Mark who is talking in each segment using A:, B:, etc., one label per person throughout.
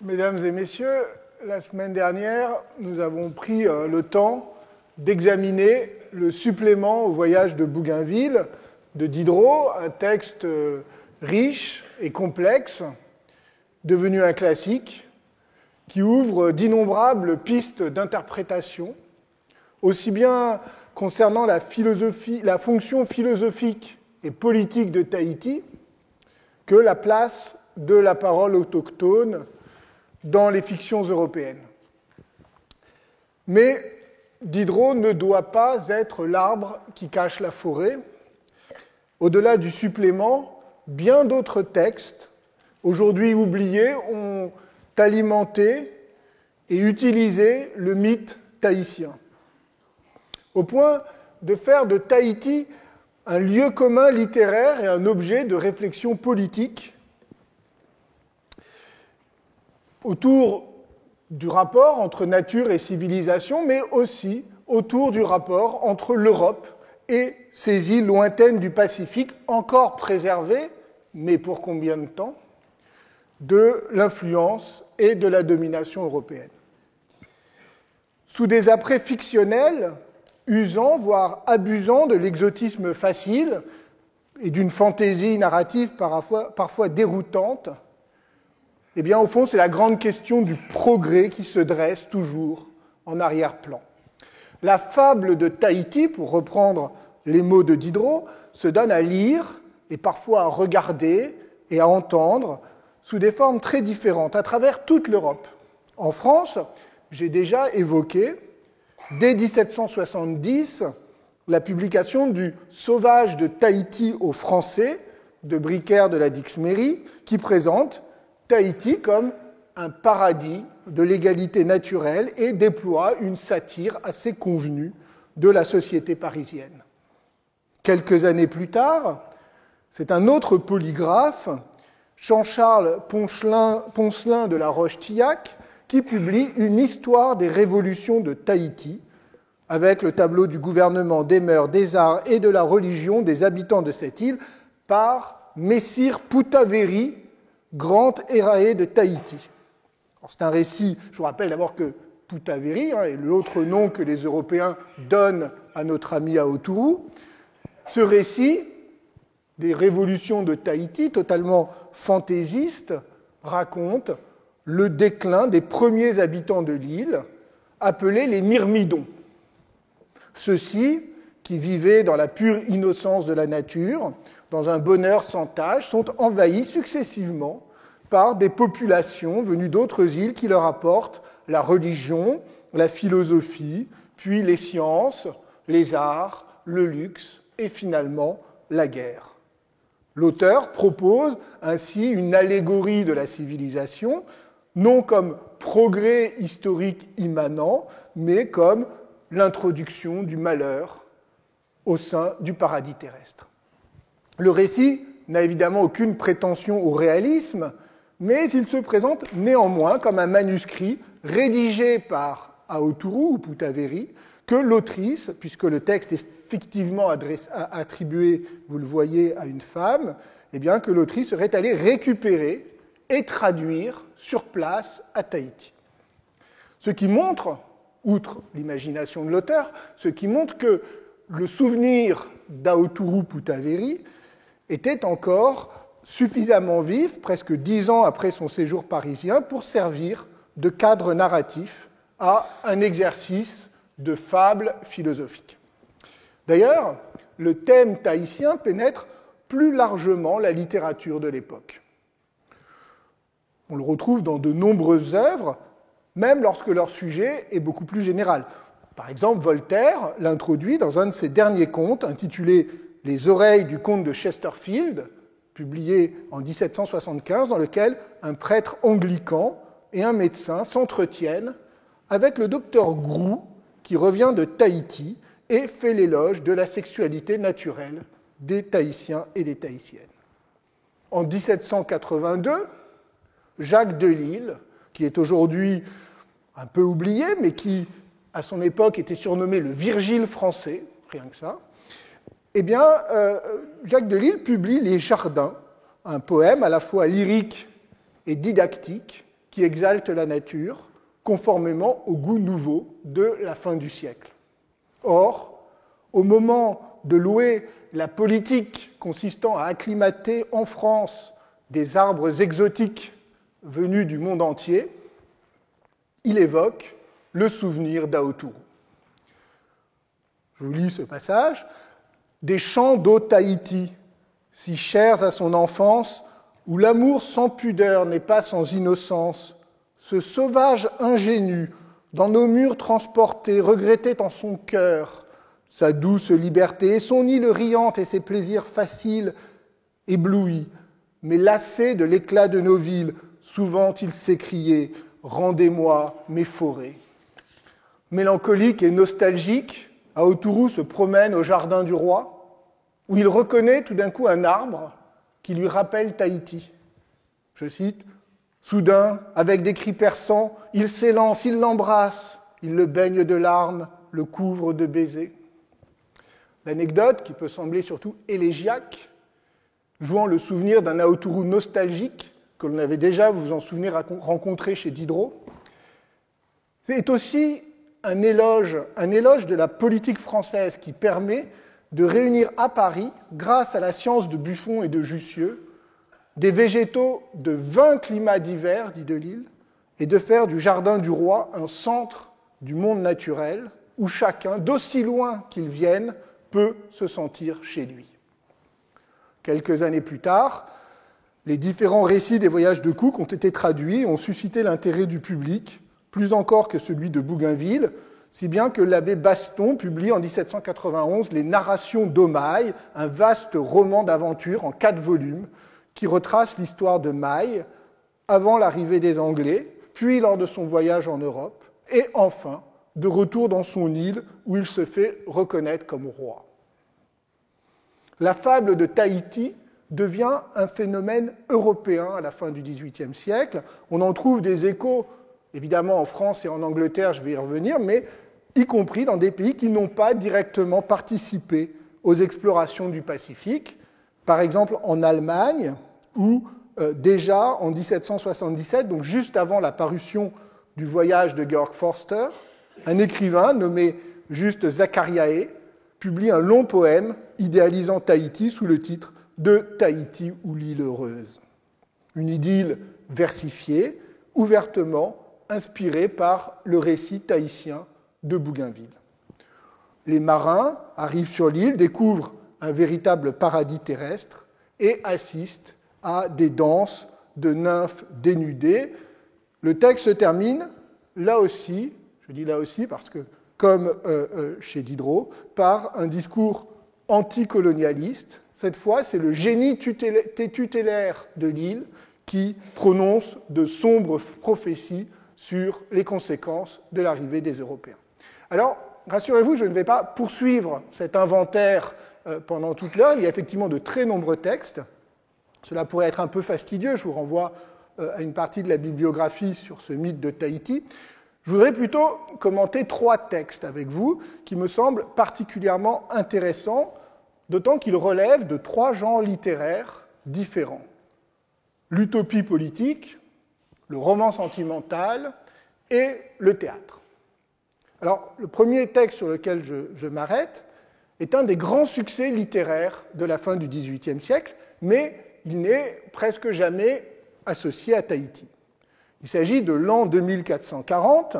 A: Mesdames et messieurs, la semaine dernière, nous avons pris le temps d'examiner le supplément au voyage de Bougainville de Diderot, un texte riche et complexe, devenu un classique, qui ouvre d'innombrables pistes d'interprétation, aussi bien concernant la fonction philosophique et politique de Tahiti que la place de la parole autochtone dans les fictions européennes. Mais Diderot ne doit pas être l'arbre qui cache la forêt. Au-delà du supplément, bien d'autres textes, aujourd'hui oubliés, ont alimenté et utilisé le mythe tahitien, au point de faire de Tahiti un lieu commun littéraire et un objet de réflexion politique autour du rapport entre nature et civilisation, mais aussi autour du rapport entre l'Europe et ces îles lointaines du Pacifique, encore préservées, mais pour combien de temps, de l'influence et de la domination européenne. Sous des apprêts fictionnels, usant, voire abusant de l'exotisme facile et d'une fantaisie narrative parfois déroutante, eh bien, au fond, c'est la grande question du progrès qui se dresse toujours en arrière-plan. La fable de Tahiti, pour reprendre les mots de Diderot, se donne à lire et parfois à regarder et à entendre sous des formes très différentes à travers toute l'Europe. En France, j'ai déjà évoqué, dès 1770, la publication du Sauvage de Tahiti aux Français de Bricaire de la Dixmérie, qui présente Tahiti comme un paradis de l'égalité naturelle et déploie une satire assez convenue de la société parisienne. Quelques années plus tard, c'est un autre polygraphe, Jean-Charles Poncelin de la Roche-Tillac, qui publie une histoire des révolutions de Tahiti, avec le tableau du gouvernement, des mœurs, des arts et de la religion des habitants de cette île par Messire Putaveri, grand héraé de Tahiti. C'est un récit, je vous rappelle d'abord que Putaveri est l'autre nom que les Européens donnent à notre ami Aoturu. Ce récit des révolutions de Tahiti, totalement fantaisiste, raconte le déclin des premiers habitants de l'île, appelés les Myrmidons. Ceux-ci, qui vivaient dans la pure innocence de la nature, dans un bonheur sans tache, sont envahis successivement par des populations venues d'autres îles qui leur apportent la religion, la philosophie, puis les sciences, les arts, le luxe et finalement la guerre. L'auteur propose ainsi une allégorie de la civilisation, non comme progrès historique immanent, mais comme l'introduction du malheur au sein du paradis terrestre. Le récit n'a évidemment aucune prétention au réalisme, mais il se présente néanmoins comme un manuscrit rédigé par Aoturu ou Putaveri, que l'autrice, puisque le texte est fictivement attribué, vous le voyez, à une femme, eh bien que l'autrice serait allée récupérer et traduire sur place à Tahiti. Ce qui montre, outre l'imagination de l'auteur, ce qui montre que le souvenir d'Aoturu Putaveri était encore suffisamment vif, presque 10 ans après son séjour parisien, pour servir de cadre narratif à un exercice de fable philosophique. D'ailleurs, le thème tahitien pénètre plus largement la littérature de l'époque. On le retrouve dans de nombreuses œuvres, même lorsque leur sujet est beaucoup plus général. Par exemple, Voltaire l'introduit dans un de ses derniers contes, intitulé « Les oreilles du comte de Chesterfield », publié en 1775, dans lequel un prêtre anglican et un médecin s'entretiennent avec le docteur Grou, qui revient de Tahiti et fait l'éloge de la sexualité naturelle des Tahitiens et des Tahitiennes. En 1782, Jacques Delisle, qui est aujourd'hui un peu oublié, mais qui, à son époque, était surnommé le Virgile français, rien que ça, eh bien, Jacques Delisle publie Les Jardins, un poème à la fois lyrique et didactique, qui exalte la nature, conformément au goût nouveau de la fin du siècle. Or, au moment de louer la politique consistant à acclimater en France des arbres exotiques venus du monde entier, il évoque le souvenir d'Aoturu. Je vous lis ce passage. « Des champs d'Haut-Tahiti, si chers à son enfance, où l'amour sans pudeur n'est pas sans innocence, ce sauvage ingénu, dans nos murs transporté, regrettait en son cœur sa douce liberté, et son île riante et ses plaisirs faciles, éblouis, mais lassé de l'éclat de nos villes, souvent il s'écriait « Rendez-moi mes forêts ». Mélancolique et nostalgique, Aoturu se promène au jardin du roi, où il reconnaît tout d'un coup un arbre qui lui rappelle Tahiti. Je cite, « Soudain, avec des cris perçants, il s'élance, il l'embrasse, il le baigne de larmes, le couvre de baisers. » L'anecdote, qui peut sembler surtout élégiaque, jouant le souvenir d'un Aoturu nostalgique, que l'on avait déjà, vous vous en souvenez, rencontré chez Diderot, c'est aussi un éloge de la politique française qui permet de réunir à Paris, grâce à la science de Buffon et de Jussieu, des végétaux de 20 climats divers, dit Delille, et de faire du jardin du roi un centre du monde naturel où chacun, d'aussi loin qu'il vienne, peut se sentir chez lui. Quelques années plus tard, les différents récits des voyages de Cook ont été traduits et ont suscité l'intérêt du public, plus encore que celui de Bougainville, si bien que l'abbé Baston publie en 1791 les Narrations d'Omaï, un vaste roman d'aventure en 4 volumes qui retrace l'histoire de Maï avant l'arrivée des Anglais, puis lors de son voyage en Europe, et enfin de retour dans son île où il se fait reconnaître comme roi. La fable de Tahiti devient un phénomène européen à la fin du XVIIIe siècle. On en trouve des échos, évidemment en France et en Angleterre, je vais y revenir, mais y compris dans des pays qui n'ont pas directement participé aux explorations du Pacifique. Par exemple en Allemagne, où déjà en 1777, donc juste avant la parution du voyage de Georg Forster, un écrivain nommé Juste Zachariae publie un long poème idéalisant Tahiti sous le titre « De Tahiti ou l'île heureuse ». Une idylle versifiée, ouvertement inspirée par le récit tahitien de Bougainville. Les marins arrivent sur l'île, découvrent un véritable paradis terrestre et assistent à des danses de nymphes dénudées. Le texte se termine, là aussi, je dis là aussi parce que, comme chez Diderot, par un discours anticolonialiste. Cette fois, c'est le génie tutélaire de l'île qui prononce de sombres prophéties sur les conséquences de l'arrivée des Européens. Alors, rassurez-vous, je ne vais pas poursuivre cet inventaire pendant toute l'heure. Il y a effectivement de très nombreux textes. Cela pourrait être un peu fastidieux. Je vous renvoie à une partie de la bibliographie sur ce mythe de Tahiti. Je voudrais plutôt commenter 3 textes avec vous qui me semblent particulièrement intéressants, d'autant qu'ils relèvent de 3 genres littéraires différents. L'utopie politique, le roman sentimental et le théâtre. Alors, le premier texte sur lequel je m'arrête est un des grands succès littéraires de la fin du XVIIIe siècle, mais il n'est presque jamais associé à Tahiti. Il s'agit de l'an 2440,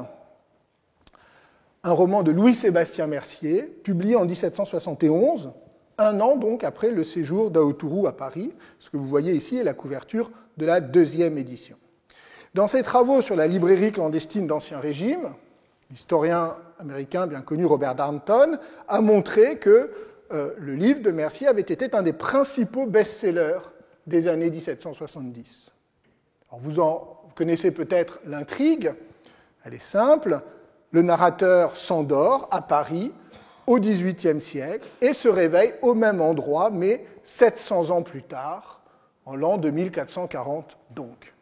A: un roman de Louis-Sébastien Mercier, publié en 1771, un an donc après le séjour d'Aoturu à Paris. Ce que vous voyez ici est la couverture de la 2e édition. Dans ses travaux sur la librairie clandestine d'Ancien Régime, l'historien américain bien connu Robert Darnton a montré que le livre de Mercier avait été un des principaux best-sellers des années 1770. Alors vous connaissez peut-être l'intrigue, elle est simple. Le narrateur s'endort à Paris au XVIIIe siècle et se réveille au même endroit, mais 700 ans plus tard, en l'an 2440 donc,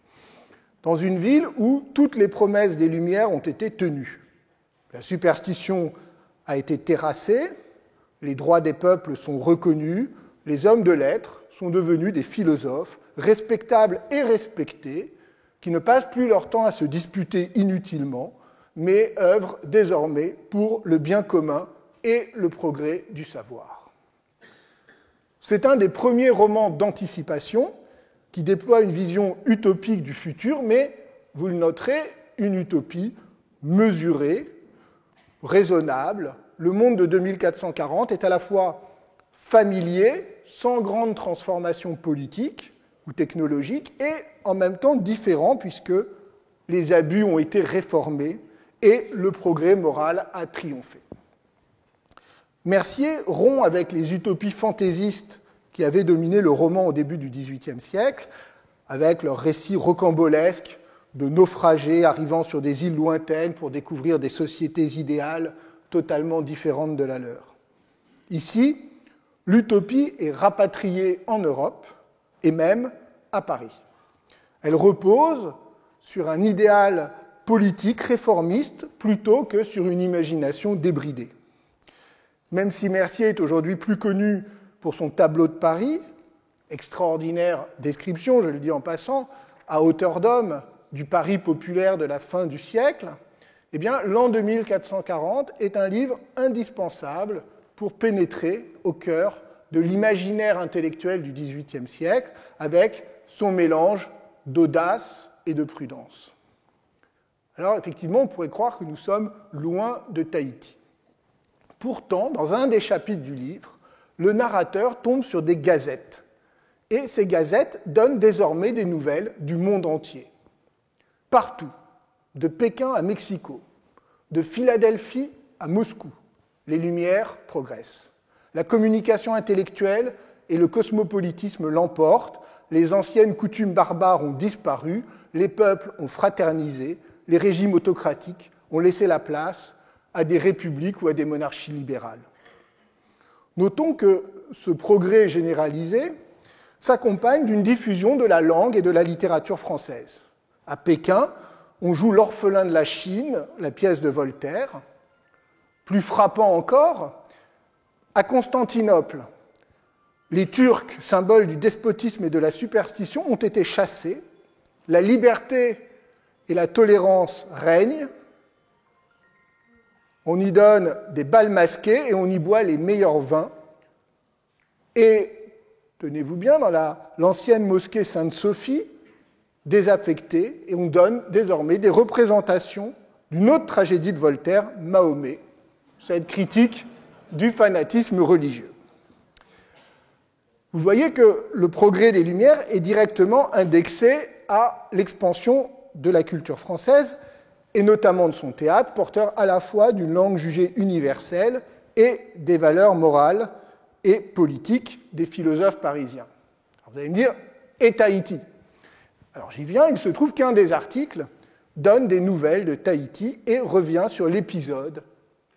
A: dans une ville où toutes les promesses des Lumières ont été tenues. La superstition a été terrassée, les droits des peuples sont reconnus, les hommes de lettres sont devenus des philosophes respectables et respectés, qui ne passent plus leur temps à se disputer inutilement, mais œuvrent désormais pour le bien commun et le progrès du savoir. C'est un des premiers romans d'anticipation qui déploie une vision utopique du futur, mais, vous le noterez, une utopie mesurée, raisonnable. Le monde de 2440 est à la fois familier, sans grande transformation politique ou technologique, et en même temps différent, puisque les abus ont été réformés et le progrès moral a triomphé. Mercier rompt avec les utopies fantaisistes qui avaient dominé le roman au début du XVIIIe siècle, avec leurs récits rocambolesques de naufragés arrivant sur des îles lointaines pour découvrir des sociétés idéales totalement différentes de la leur. Ici, l'utopie est rapatriée en Europe et même à Paris. Elle repose sur un idéal politique réformiste plutôt que sur une imagination débridée. Même si Mercier est aujourd'hui plus connu pour son tableau de Paris, extraordinaire description, je le dis en passant, à hauteur d'homme du Paris populaire de la fin du siècle, eh bien, l'an 2440 est un livre indispensable pour pénétrer au cœur de l'imaginaire intellectuel du XVIIIe siècle avec son mélange d'audace et de prudence. Alors, effectivement, on pourrait croire que nous sommes loin de Tahiti. Pourtant, dans un des chapitres du livre, le narrateur tombe sur des gazettes. Et ces gazettes donnent désormais des nouvelles du monde entier. Partout, de Pékin à Mexico, de Philadelphie à Moscou, les Lumières progressent. La communication intellectuelle et le cosmopolitisme l'emportent, les anciennes coutumes barbares ont disparu, les peuples ont fraternisé, les régimes autocratiques ont laissé la place à des républiques ou à des monarchies libérales. Notons que ce progrès généralisé s'accompagne d'une diffusion de la langue et de la littérature française. À Pékin, on joue L'orphelin de la Chine, la pièce de Voltaire. Plus frappant encore, à Constantinople, les Turcs, symboles du despotisme et de la superstition, ont été chassés. La liberté et la tolérance règnent. On y donne des bals masqués et on y boit les meilleurs vins. Et, tenez-vous bien, dans l'ancienne mosquée Sainte-Sophie, désaffectée, et on donne désormais des représentations d'une autre tragédie de Voltaire, Mahomet, cette critique du fanatisme religieux. Vous voyez que le progrès des Lumières est directement indexé à l'expansion de la culture française, et notamment de son théâtre, porteur à la fois d'une langue jugée universelle et des valeurs morales et politiques des philosophes parisiens. Alors vous allez me dire, et Tahiti ? Alors j'y viens, il se trouve qu'un des articles donne des nouvelles de Tahiti et revient sur l'épisode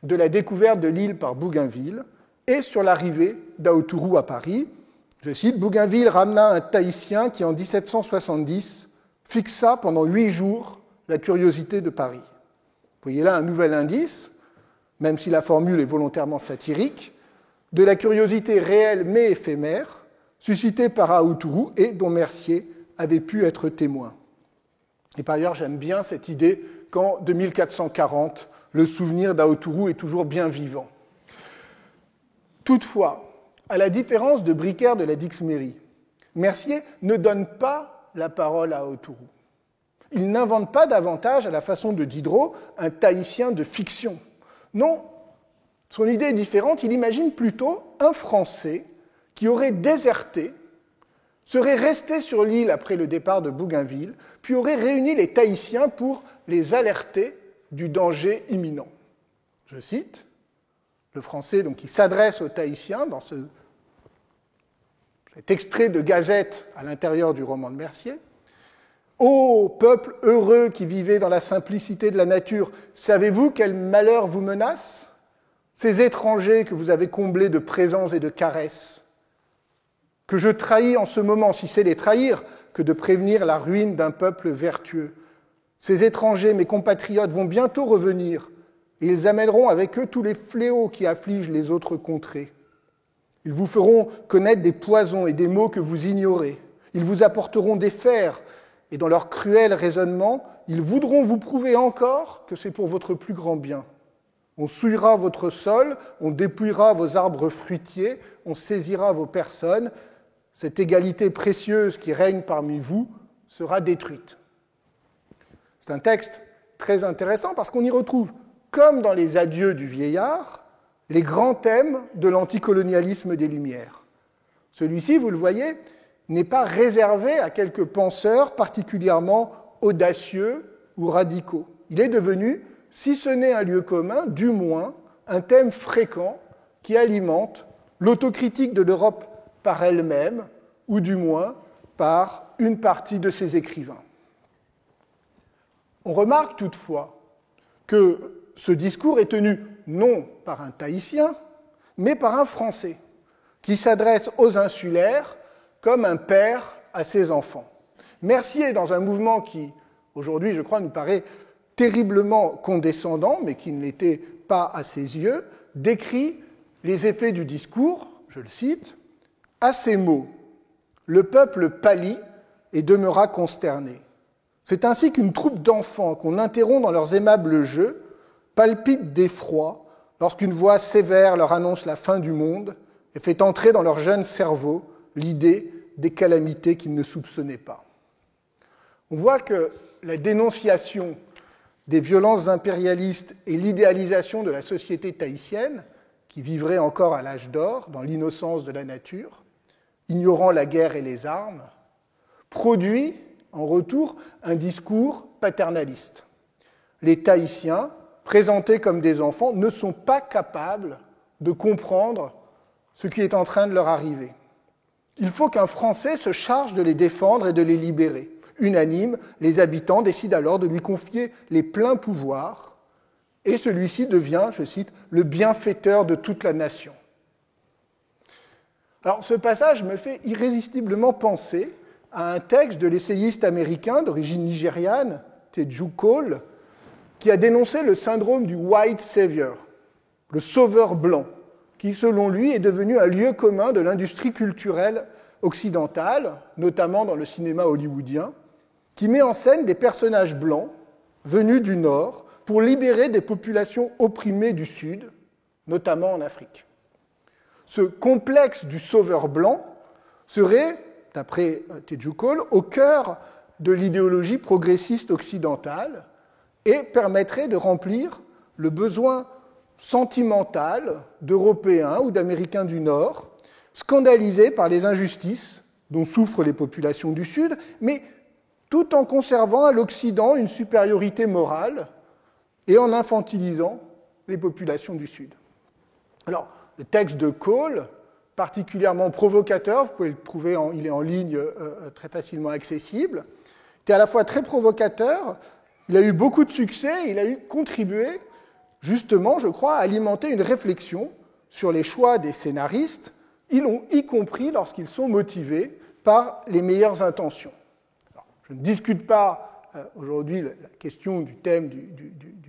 A: de la découverte de l'île par Bougainville et sur l'arrivée d'Aotourou à Paris. Je cite, « Bougainville ramena un Tahitien qui, en 1770, fixa pendant 8 jours la curiosité de Paris. » Vous voyez là un nouvel indice, même si la formule est volontairement satirique, de la curiosité réelle mais éphémère, suscitée par Aotourou et dont Mercier avait pu être témoin. Et par ailleurs, j'aime bien cette idée qu'en 2440, le souvenir d'Aotourou est toujours bien vivant. Toutefois, à la différence de Bricaire de la Dix-Méry, Mercier ne donne pas la parole à Aotourou. Il n'invente pas davantage, à la façon de Diderot, un Tahitien de fiction. Non, son idée est différente, il imagine plutôt un Français qui aurait déserté, serait resté sur l'île après le départ de Bougainville, puis aurait réuni les Tahitiens pour les alerter du danger imminent. Je cite, le Français donc, qui s'adresse aux Tahitiens dans cet extrait de gazette à l'intérieur du roman de Mercier. « Ô peuple heureux qui vivez dans la simplicité de la nature, savez-vous quel malheur vous menace ? Ces étrangers que vous avez comblés de présents et de caresses, que je trahis en ce moment, si c'est les trahir, que de prévenir la ruine d'un peuple vertueux. Ces étrangers, mes compatriotes, vont bientôt revenir, et ils amèneront avec eux tous les fléaux qui affligent les autres contrées. Ils vous feront connaître des poisons et des maux que vous ignorez. Ils vous apporteront des fers et dans leur cruel raisonnement, ils voudront vous prouver encore que c'est pour votre plus grand bien. On souillera votre sol, on dépouillera vos arbres fruitiers, on saisira vos personnes. Cette égalité précieuse qui règne parmi vous sera détruite. C'est un texte très intéressant parce qu'on y retrouve, comme dans les adieux du vieillard, les grands thèmes de l'anticolonialisme des Lumières. Celui-ci, vous le voyez, n'est pas réservé à quelques penseurs particulièrement audacieux ou radicaux. Il est devenu, si ce n'est un lieu commun, du moins un thème fréquent qui alimente l'autocritique de l'Europe par elle-même, ou du moins par une partie de ses écrivains. On remarque toutefois que ce discours est tenu non par un Tahitien, mais par un Français, qui s'adresse aux insulaires comme un père à ses enfants. Mercier, dans un mouvement qui, aujourd'hui, je crois, nous paraît terriblement condescendant, mais qui ne l'était pas à ses yeux, décrit les effets du discours, je le cite, « À ces mots, le peuple pâlit et demeura consterné. C'est ainsi qu'une troupe d'enfants qu'on interrompt dans leurs aimables jeux palpite d'effroi lorsqu'une voix sévère leur annonce la fin du monde et fait entrer dans leur jeune cerveau l'idée des calamités qu'ils ne soupçonnaient pas. » On voit que la dénonciation des violences impérialistes et l'idéalisation de la société tahitienne, qui vivrait encore à l'âge d'or, dans l'innocence de la nature, ignorant la guerre et les armes, produit en retour un discours paternaliste. Les Tahitiens, présentés comme des enfants, ne sont pas capables de comprendre ce qui est en train de leur arriver. Il faut qu'un Français se charge de les défendre et de les libérer. Unanime, les habitants décident alors de lui confier les pleins pouvoirs et celui-ci devient, je cite, le bienfaiteur de toute la nation. Alors, ce passage me fait irrésistiblement penser à un texte de l'essayiste américain d'origine nigériane, Teju Cole, qui a dénoncé le syndrome du White Savior, le sauveur blanc, qui, selon lui, est devenu un lieu commun de l'industrie culturelle occidentale, notamment dans le cinéma hollywoodien, qui met en scène des personnages blancs venus du Nord pour libérer des populations opprimées du Sud, notamment en Afrique. Ce complexe du sauveur blanc serait, d'après Teju Cole, au cœur de l'idéologie progressiste occidentale et permettrait de remplir le besoin sentimental d'Européens ou d'Américains du Nord, scandalisés par les injustices dont souffrent les populations du Sud, mais tout en conservant à l'Occident une supériorité morale et en infantilisant les populations du Sud. Alors, le texte de Cole, particulièrement provocateur, vous pouvez le trouver, il est en ligne très facilement accessible, était à la fois très provocateur, il a eu beaucoup de succès, il a contribué justement, je crois, à alimenter une réflexion sur les choix des scénaristes, y compris lorsqu'ils sont motivés par les meilleures intentions. Alors, je ne discute pas aujourd'hui la question du thème du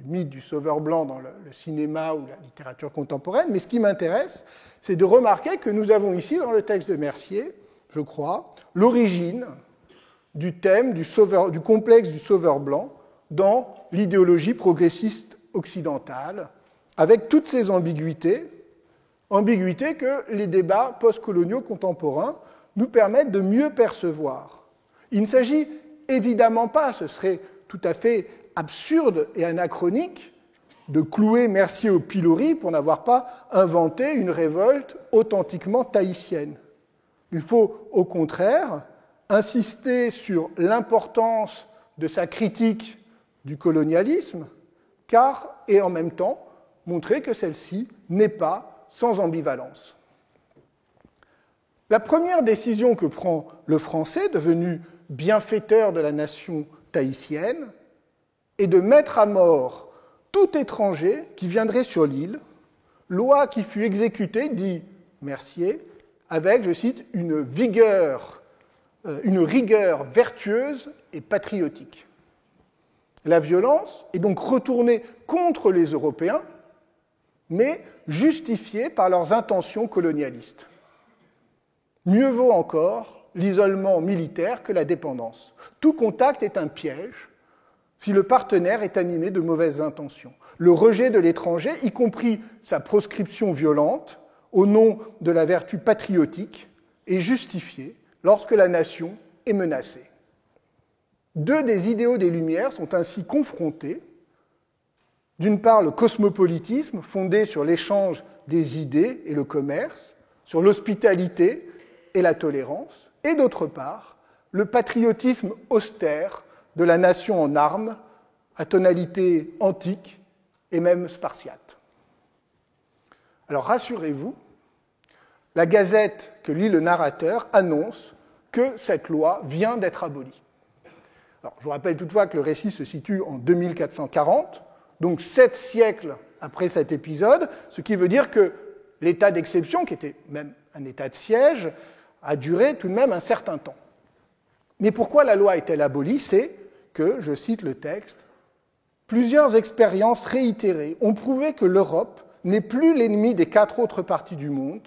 A: mythe du sauveur blanc dans le cinéma ou la littérature contemporaine, mais ce qui m'intéresse, c'est de remarquer que nous avons ici, dans le texte de Mercier, je crois, l'origine du thème du complexe du sauveur blanc dans l'idéologie progressiste occidentale, avec toutes ces ambiguïtés que les débats postcoloniaux contemporains nous permettent de mieux percevoir. Il ne s'agit évidemment pas, ce serait tout à fait absurde et anachronique, de clouer Mercier au pilori pour n'avoir pas inventé une révolte authentiquement tahitienne. Il faut, au contraire, insister sur l'importance de sa critique du colonialisme, car, et en même temps, montrer que celle-ci n'est pas sans ambivalence. La première décision que prend le Français, devenu bienfaiteur de la nation tahitienne, est de mettre à mort tout étranger qui viendrait sur l'île, loi qui fut exécutée, dit Mercier, avec, je cite, une rigueur vertueuse et patriotique. La violence est donc retournée contre les Européens, mais justifiée par leurs intentions colonialistes. Mieux vaut encore l'isolement militaire que la dépendance. Tout contact est un piège si le partenaire est animé de mauvaises intentions. Le rejet de l'étranger, y compris sa proscription violente, au nom de la vertu patriotique, est justifié lorsque la nation est menacée. Deux des idéaux des Lumières sont ainsi confrontés. D'une part, le cosmopolitisme, fondé sur l'échange des idées et le commerce, sur l'hospitalité et la tolérance, et d'autre part, le patriotisme austère de la nation en armes, à tonalité antique et même spartiate. Alors rassurez-vous, la Gazette que lit le narrateur annonce que cette loi vient d'être abolie. Alors, je vous rappelle toutefois que le récit se situe en 2440, donc 7 siècles après cet épisode, ce qui veut dire que l'état d'exception, qui était même un état de siège, a duré tout de même un certain temps. Mais pourquoi la loi est-elle abolie? C'est que, je cite le texte, « Plusieurs expériences réitérées ont prouvé que l'Europe n'est plus l'ennemi des 4 autres parties du monde,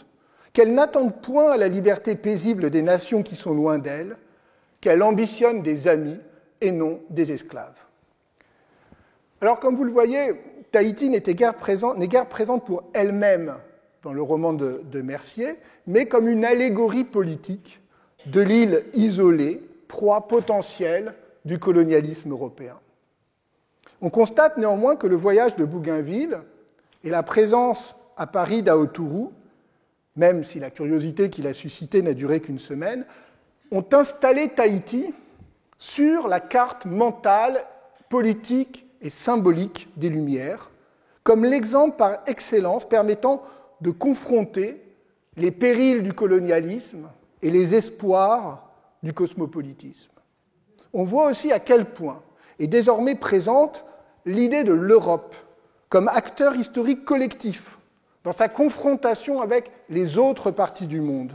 A: qu'elle n'attend point à la liberté paisible des nations qui sont loin d'elle, qu'elle ambitionne des amis et non des esclaves. » Alors, comme vous le voyez, Tahiti n'est guère présente pour elle-même dans le roman de Mercier, mais comme une allégorie politique de l'île isolée, proie potentielle du colonialisme européen. On constate néanmoins que le voyage de Bougainville et la présence à Paris d'Aotourou, même si la curiosité qu'il a suscitée n'a duré qu'une semaine, ont installé Tahiti sur la carte mentale, politique et symbolique des Lumières, comme l'exemple par excellence permettant de confronter les périls du colonialisme et les espoirs du cosmopolitisme. On voit aussi à quel point est désormais présente l'idée de l'Europe comme acteur historique collectif dans sa confrontation avec les autres parties du monde.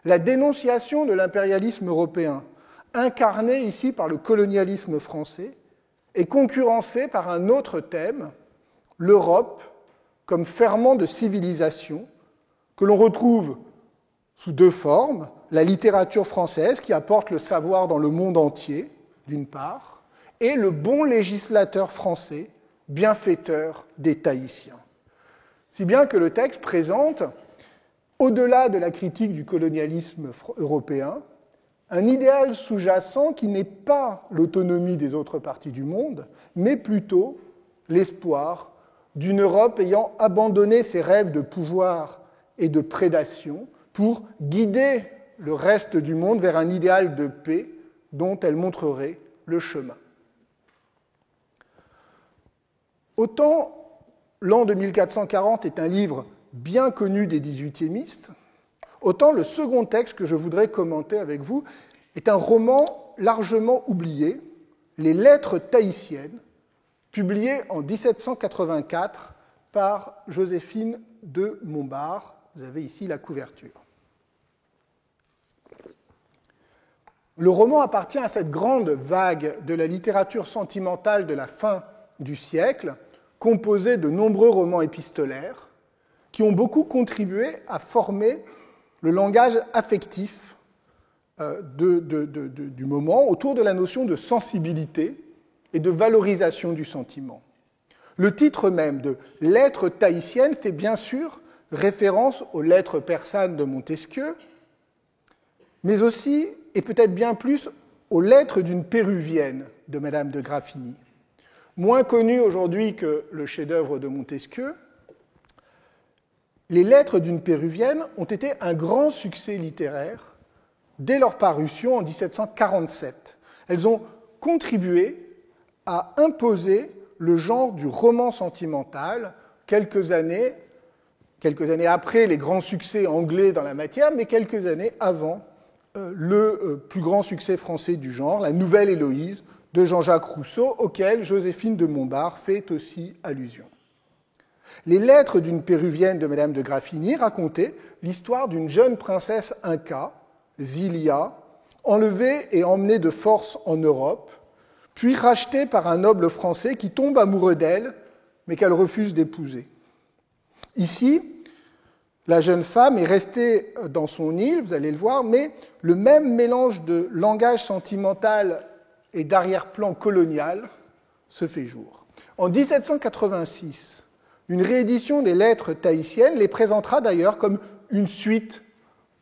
A: La dénonciation de l'impérialisme européen, incarnée ici par le colonialisme français, est concurrencée par un autre thème, l'Europe comme ferment de civilisation, que l'on retrouve sous 2 formes, la littérature française qui apporte le savoir dans le monde entier, d'une part, et le bon législateur français, bienfaiteur des Tahitiens. Si bien que le texte présente, au-delà de la critique du colonialisme européen, un idéal sous-jacent qui n'est pas l'autonomie des autres parties du monde, mais plutôt l'espoir d'une Europe ayant abandonné ses rêves de pouvoir et de prédation pour guider le reste du monde vers un idéal de paix dont elle montrerait le chemin. Autant l'an de 1440 est un livre bien connu des 18e, autant le second texte que je voudrais commenter avec vous est un roman largement oublié, Les Lettres tahitiennes, publié en 1784 par Joséphine de Montbard. Vous avez ici la couverture. Le roman appartient à cette grande vague de la littérature sentimentale de la fin du siècle, composée de nombreux romans épistolaires, qui ont beaucoup contribué à former le langage affectif du moment autour de la notion de sensibilité et de valorisation du sentiment. Le titre même de « Lettres tahitiennes » fait bien sûr référence aux lettres persanes de Montesquieu, mais aussi, et peut-être bien plus, aux lettres d'une péruvienne de Madame de Graffigny. Moins connue aujourd'hui que le chef-d'œuvre de Montesquieu, les lettres d'une péruvienne ont été un grand succès littéraire dès leur parution en 1747. Elles ont contribué à imposer le genre du roman sentimental quelques années après les grands succès anglais dans la matière, mais quelques années avant le plus grand succès français du genre, La Nouvelle Héloïse de Jean-Jacques Rousseau, auquel Joséphine de Montbard fait aussi allusion. Les lettres d'une péruvienne de Madame de Graffigny racontaient l'histoire d'une jeune princesse inca, Zilia, enlevée et emmenée de force en Europe, puis rachetée par un noble français qui tombe amoureux d'elle, mais qu'elle refuse d'épouser. Ici, la jeune femme est restée dans son île, vous allez le voir, mais le même mélange de langage sentimental et d'arrière-plan colonial se fait jour. En 1786, une réédition des lettres tahitiennes les présentera d'ailleurs comme une suite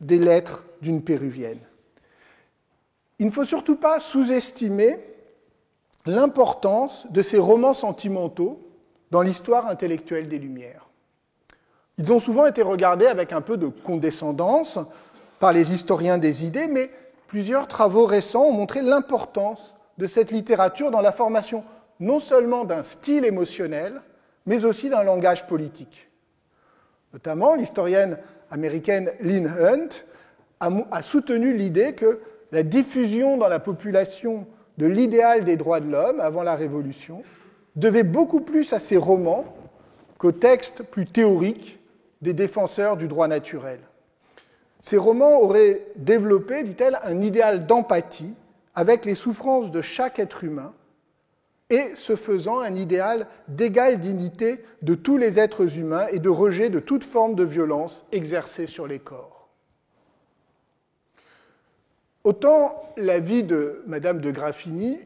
A: des lettres d'une péruvienne. Il ne faut surtout pas sous-estimer l'importance de ces romans sentimentaux dans l'histoire intellectuelle des Lumières. Ils ont souvent été regardés avec un peu de condescendance par les historiens des idées, mais plusieurs travaux récents ont montré l'importance de cette littérature dans la formation non seulement d'un style émotionnel, mais aussi d'un langage politique. Notamment, l'historienne américaine Lynn Hunt a soutenu l'idée que la diffusion dans la population de l'idéal des droits de l'homme avant la Révolution devait beaucoup plus à ces romans qu'aux textes plus théoriques des défenseurs du droit naturel. Ces romans auraient développé, dit-elle, un idéal d'empathie avec les souffrances de chaque être humain et, ce faisant, un idéal d'égale dignité de tous les êtres humains et de rejet de toute forme de violence exercée sur les corps. Autant la vie de Madame de Graffigny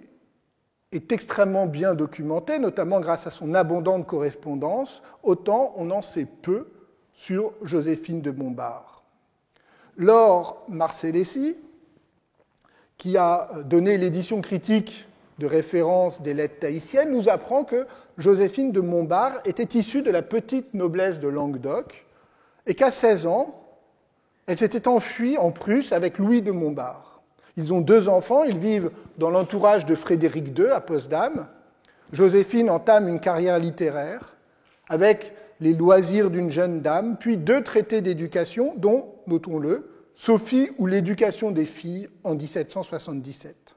A: est extrêmement bien documentée, notamment grâce à son abondante correspondance, autant on en sait peu sur Joséphine de Montbard. Laure Marcellesi, qui a donné l'édition critique de référence des lettres tahitiennes, nous apprend que Joséphine de Montbard était issue de la petite noblesse de Languedoc et qu'à 16 ans, elle s'était enfuie en Prusse avec Louis de Montbard. Ils ont 2 enfants, ils vivent dans l'entourage de Frédéric II à Potsdam. Joséphine entame une carrière littéraire avec les loisirs d'une jeune dame, puis 2 traités d'éducation, dont, notons-le, Sophie ou l'éducation des filles en 1777.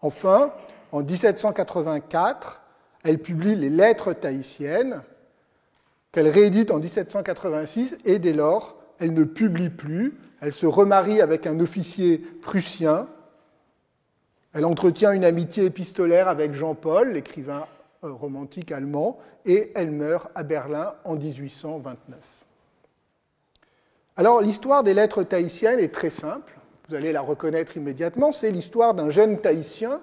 A: Enfin, en 1784, elle publie les Lettres tahitiennes, qu'elle réédite en 1786, et dès lors, elle ne publie plus. Elle se remarie avec un officier prussien. Elle entretient une amitié épistolaire avec Jean-Paul, l'écrivain romantique allemand, et elle meurt à Berlin en 1829. Alors, l'histoire des lettres tahitiennes est très simple. Vous allez la reconnaître immédiatement, c'est l'histoire d'un jeune Tahitien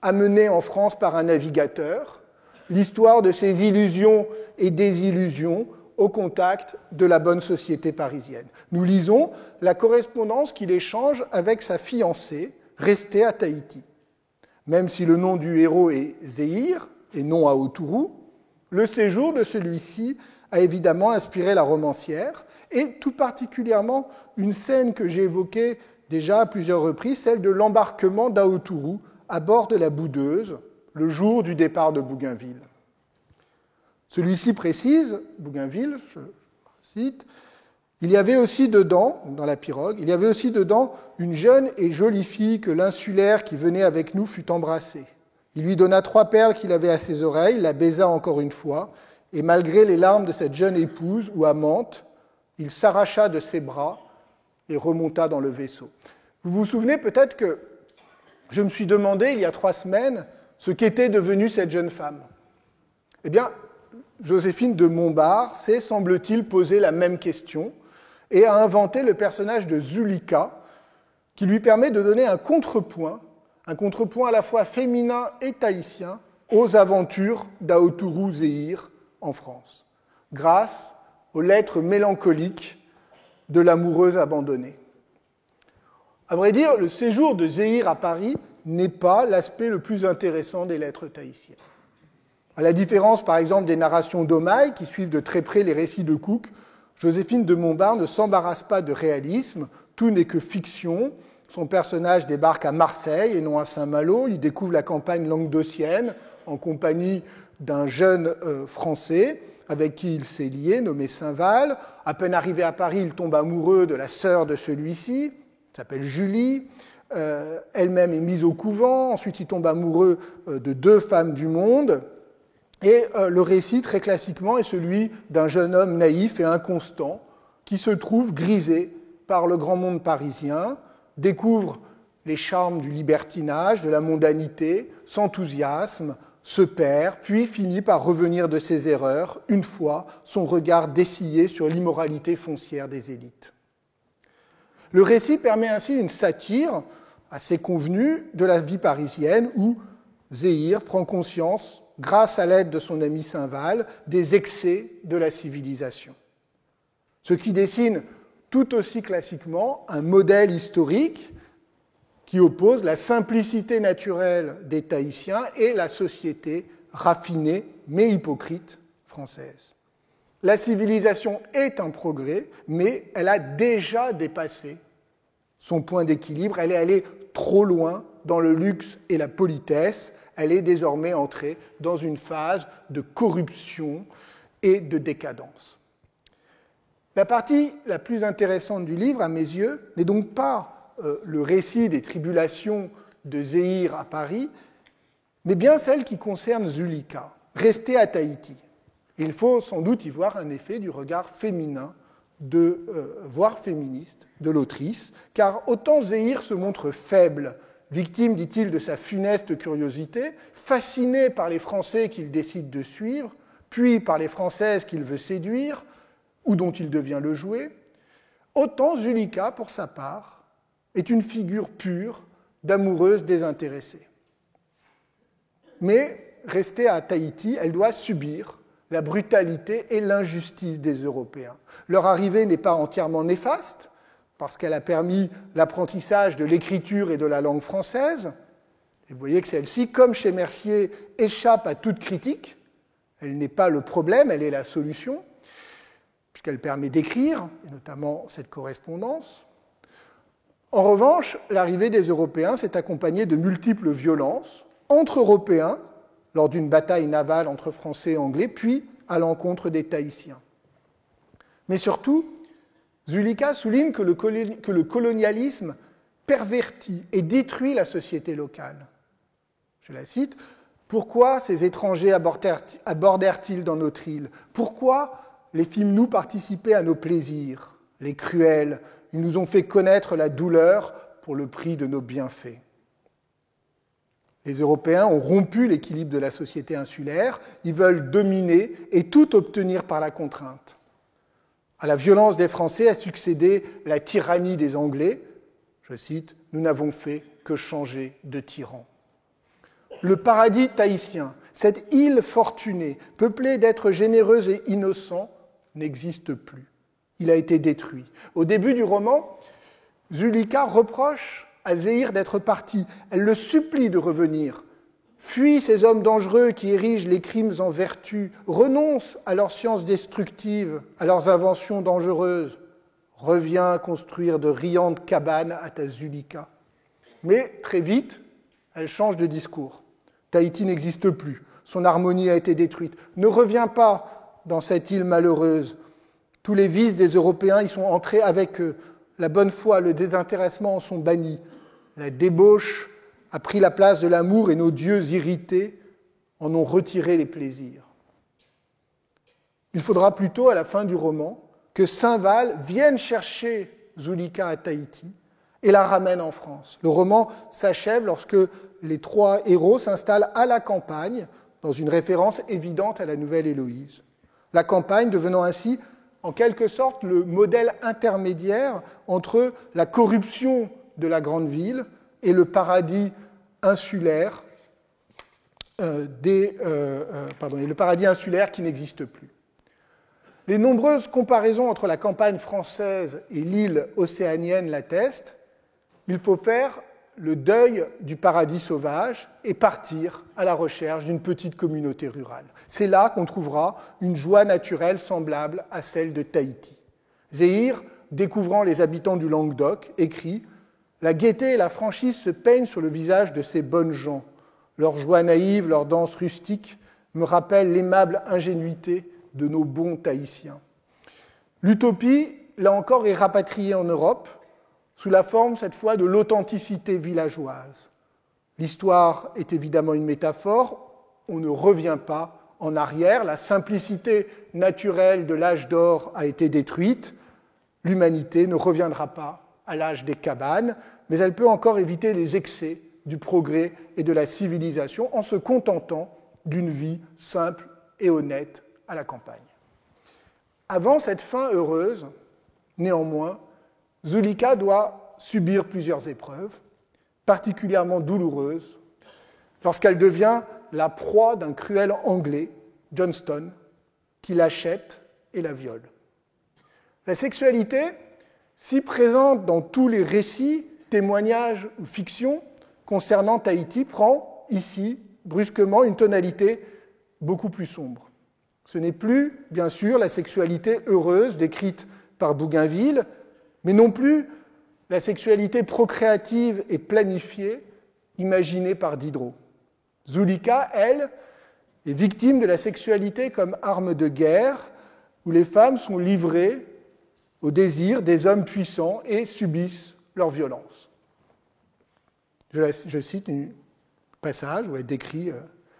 A: amené en France par un navigateur, l'histoire de ses illusions et désillusions au contact de la bonne société parisienne. Nous lisons la correspondance qu'il échange avec sa fiancée, restée à Tahiti. Même si le nom du héros est Zéhir et non Aotourou, le séjour de celui-ci a évidemment inspiré la romancière, et tout particulièrement une scène que j'ai évoquée déjà à plusieurs reprises, celle de l'embarquement d'Aotourou à bord de la Boudeuse, le jour du départ de Bougainville. Celui-ci précise, Bougainville, je cite, « Il y avait aussi dedans, dans la pirogue, il y avait aussi dedans une jeune et jolie fille que l'insulaire qui venait avec nous fut embrassée. Il lui donna 3 perles qu'il avait à ses oreilles, la baisa encore une fois, et malgré les larmes de cette jeune épouse ou amante, il s'arracha de ses bras et remonta dans le vaisseau. » Vous vous souvenez peut-être que je me suis demandé, il y a 3 semaines, ce qu'était devenue cette jeune femme. Eh bien, Joséphine de Montbard s'est, semble-t-il, posé la même question et a inventé le personnage de Zulika, qui lui permet de donner un contrepoint à la fois féminin et tahitien, aux aventures d'Aotourou Zéhir en France, grâce aux lettres mélancoliques de l'amoureuse abandonnée. À vrai dire, le séjour de Zéhir à Paris n'est pas l'aspect le plus intéressant des lettres tahitiennes. À la différence, par exemple, des narrations d'Omaï, qui suivent de très près les récits de Cook, Joséphine de Montbard ne s'embarrasse pas de réalisme, tout n'est que fiction. Son personnage débarque à Marseille et non à Saint-Malo, il découvre la campagne languedocienne en compagnie d'un jeune Français avec qui il s'est lié, nommé Saint-Val. À peine arrivé à Paris, il tombe amoureux de la sœur de celui-ci, qui s'appelle Julie. Elle-même est mise au couvent. Ensuite, il tombe amoureux de 2 femmes du monde. Et le récit, très classiquement, est celui d'un jeune homme naïf et inconstant qui se trouve grisé par le grand monde parisien, découvre les charmes du libertinage, de la mondanité, s'enthousiasme, se perd, puis finit par revenir de ses erreurs, une fois son regard dessillé sur l'immoralité foncière des élites. Le récit permet ainsi une satire assez convenue de la vie parisienne où Zéhir prend conscience, grâce à l'aide de son ami Saint-Val, des excès de la civilisation. Ce qui dessine tout aussi classiquement un modèle historique qui oppose la simplicité naturelle des Tahitiens et la société raffinée mais hypocrite française. La civilisation est un progrès, mais elle a déjà dépassé son point d'équilibre, elle est allée trop loin dans le luxe et la politesse, elle est désormais entrée dans une phase de corruption et de décadence. La partie la plus intéressante du livre, à mes yeux, n'est donc pas le récit des tribulations de Zéhir à Paris, mais bien celle qui concerne Zulika, restée à Tahiti. Il faut sans doute y voir un effet du regard féminin, voire féministe, de l'autrice, car autant Zéhir se montre faible, victime, dit-il, de sa funeste curiosité, fasciné par les Français qu'il décide de suivre, puis par les Françaises qu'il veut séduire, ou dont il devient le jouet, autant Zulika, pour sa part, est une figure pure d'amoureuse désintéressée. Mais, restée à Tahiti, elle doit subir la brutalité et l'injustice des Européens. Leur arrivée n'est pas entièrement néfaste, parce qu'elle a permis l'apprentissage de l'écriture et de la langue française. Et vous voyez que celle-ci, comme chez Mercier, échappe à toute critique. Elle n'est pas le problème, elle est la solution, puisqu'elle permet d'écrire, et notamment cette correspondance. En revanche, l'arrivée des Européens s'est accompagnée de multiples violences entre Européens, lors d'une bataille navale entre Français et Anglais, puis à l'encontre des Tahitiens. Mais surtout, Zulika souligne que le colonialisme pervertit et détruit la société locale. Je la cite, « Pourquoi ces étrangers abordèrent-ils dans notre île? Pourquoi les fîmes-nous participer à nos plaisirs? Les cruels, ils nous ont fait connaître la douleur pour le prix de nos bienfaits. » Les Européens ont rompu l'équilibre de la société insulaire, ils veulent dominer et tout obtenir par la contrainte. À la violence des Français a succédé la tyrannie des Anglais. Je cite, « Nous n'avons fait que changer de tyran. » Le paradis tahitien, cette île fortunée, peuplée d'êtres généreux et innocents, n'existe plus. Il a été détruit. Au début du roman, Zulika reproche à Zéhir d'être parti. Elle le supplie de revenir. Fuis ces hommes dangereux qui érigent les crimes en vertu. Renonce à leurs sciences destructives, à leurs inventions dangereuses. Reviens construire de riantes cabanes à ta Zulika. Mais très vite, elle change de discours. Tahiti n'existe plus. Son harmonie a été détruite. Ne reviens pas dans cette île malheureuse. Tous les vices des Européens y sont entrés avec eux. La bonne foi, le désintéressement en sont bannis. La débauche a pris la place de l'amour et nos dieux irrités en ont retiré les plaisirs. Il faudra plutôt, à la fin du roman, que Saint-Val vienne chercher Zulika à Tahiti et la ramène en France. Le roman s'achève lorsque les trois héros s'installent à la campagne, dans une référence évidente à la Nouvelle Héloïse. La campagne devenant ainsi, en quelque sorte, le modèle intermédiaire entre la corruption de la grande ville et le paradis insulaire, qui n'existe plus. Les nombreuses comparaisons entre la campagne française et l'île océanienne l'attestent. Il faut faire le deuil du paradis sauvage et partir à la recherche d'une petite communauté rurale. C'est là qu'on trouvera une joie naturelle semblable à celle de Tahiti. Zéhir, découvrant les habitants du Languedoc, écrit « La gaieté et la franchise se peignent sur le visage de ces bonnes gens. Leur joie naïve, leur danse rustique me rappellent l'aimable ingénuité de nos bons Tahitiens. » L'utopie, là encore, est rapatriée en Europe, sous la forme, cette fois, de l'authenticité villageoise. L'histoire est évidemment une métaphore, on ne revient pas en arrière, la simplicité naturelle de l'âge d'or a été détruite, l'humanité ne reviendra pas à l'âge des cabanes, mais elle peut encore éviter les excès du progrès et de la civilisation en se contentant d'une vie simple et honnête à la campagne. Avant cette fin heureuse, néanmoins, Zulika doit subir plusieurs épreuves, particulièrement douloureuses, lorsqu'elle devient la proie d'un cruel Anglais, Johnston, qui l'achète et la viole. La sexualité, si présente dans tous les récits, témoignages ou fictions concernant Tahiti, prend ici, brusquement, une tonalité beaucoup plus sombre. Ce n'est plus, bien sûr, la sexualité heureuse décrite par Bougainville, mais non plus la sexualité procréative et planifiée imaginée par Diderot. Zulika, elle, est victime de la sexualité comme arme de guerre, où les femmes sont livrées au désir des hommes puissants et subissent leur violence. Je cite un passage où elle décrit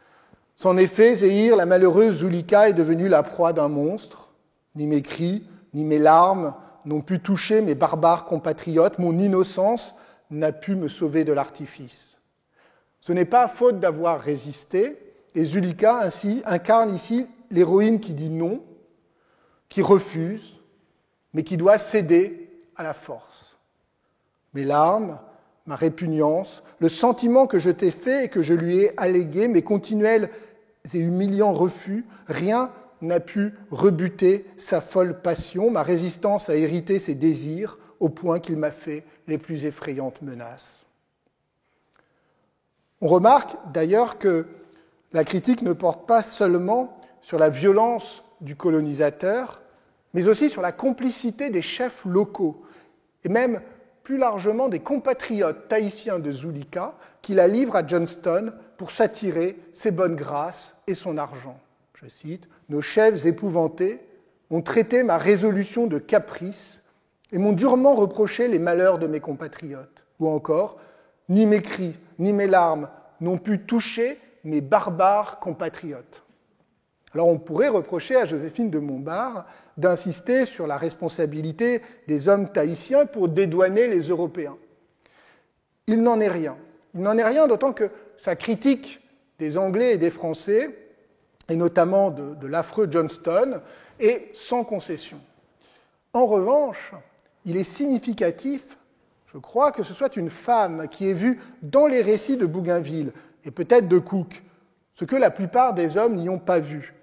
A: « Sans effet, Zéhir, la malheureuse Zulika, est devenue la proie d'un monstre. Ni mes cris, ni mes larmes n'ont pu toucher mes barbares compatriotes. Mon innocence n'a pu me sauver de l'artifice. » Ce n'est pas faute d'avoir résisté, et Zulika ainsi incarne ici l'héroïne qui dit non, qui refuse, mais qui doit céder à la force. Mes larmes, ma répugnance, le sentiment que je t'ai fait et que je lui ai allégué, mes continuels et humiliants refus, rien n'a pu rebuter sa folle passion. Ma résistance a hérité ses désirs au point qu'il m'a fait les plus effrayantes menaces. On remarque d'ailleurs que la critique ne porte pas seulement sur la violence du colonisateur, mais aussi sur la complicité des chefs locaux, et même plus largement des compatriotes tahitiens de Zulika, qui la livrent à Johnston pour s'attirer ses bonnes grâces et son argent. Je cite, « Nos chefs épouvantés ont traité ma résolution de caprice et m'ont durement reproché les malheurs de mes compatriotes. » Ou encore, « Ni mes cris, ni mes larmes n'ont pu toucher mes barbares compatriotes. » Alors on pourrait reprocher à Joséphine de Montbard d'insister sur la responsabilité des hommes tahitiens pour dédouaner les Européens. Il n'en est rien. Il n'en est rien, d'autant que sa critique des Anglais et des Français, et notamment de l'affreux Johnston, est sans concession. En revanche, il est significatif, je crois, que ce soit une femme qui ait vu dans les récits de Bougainville, et peut-être de Cook, ce que la plupart des hommes n'y ont pas vu,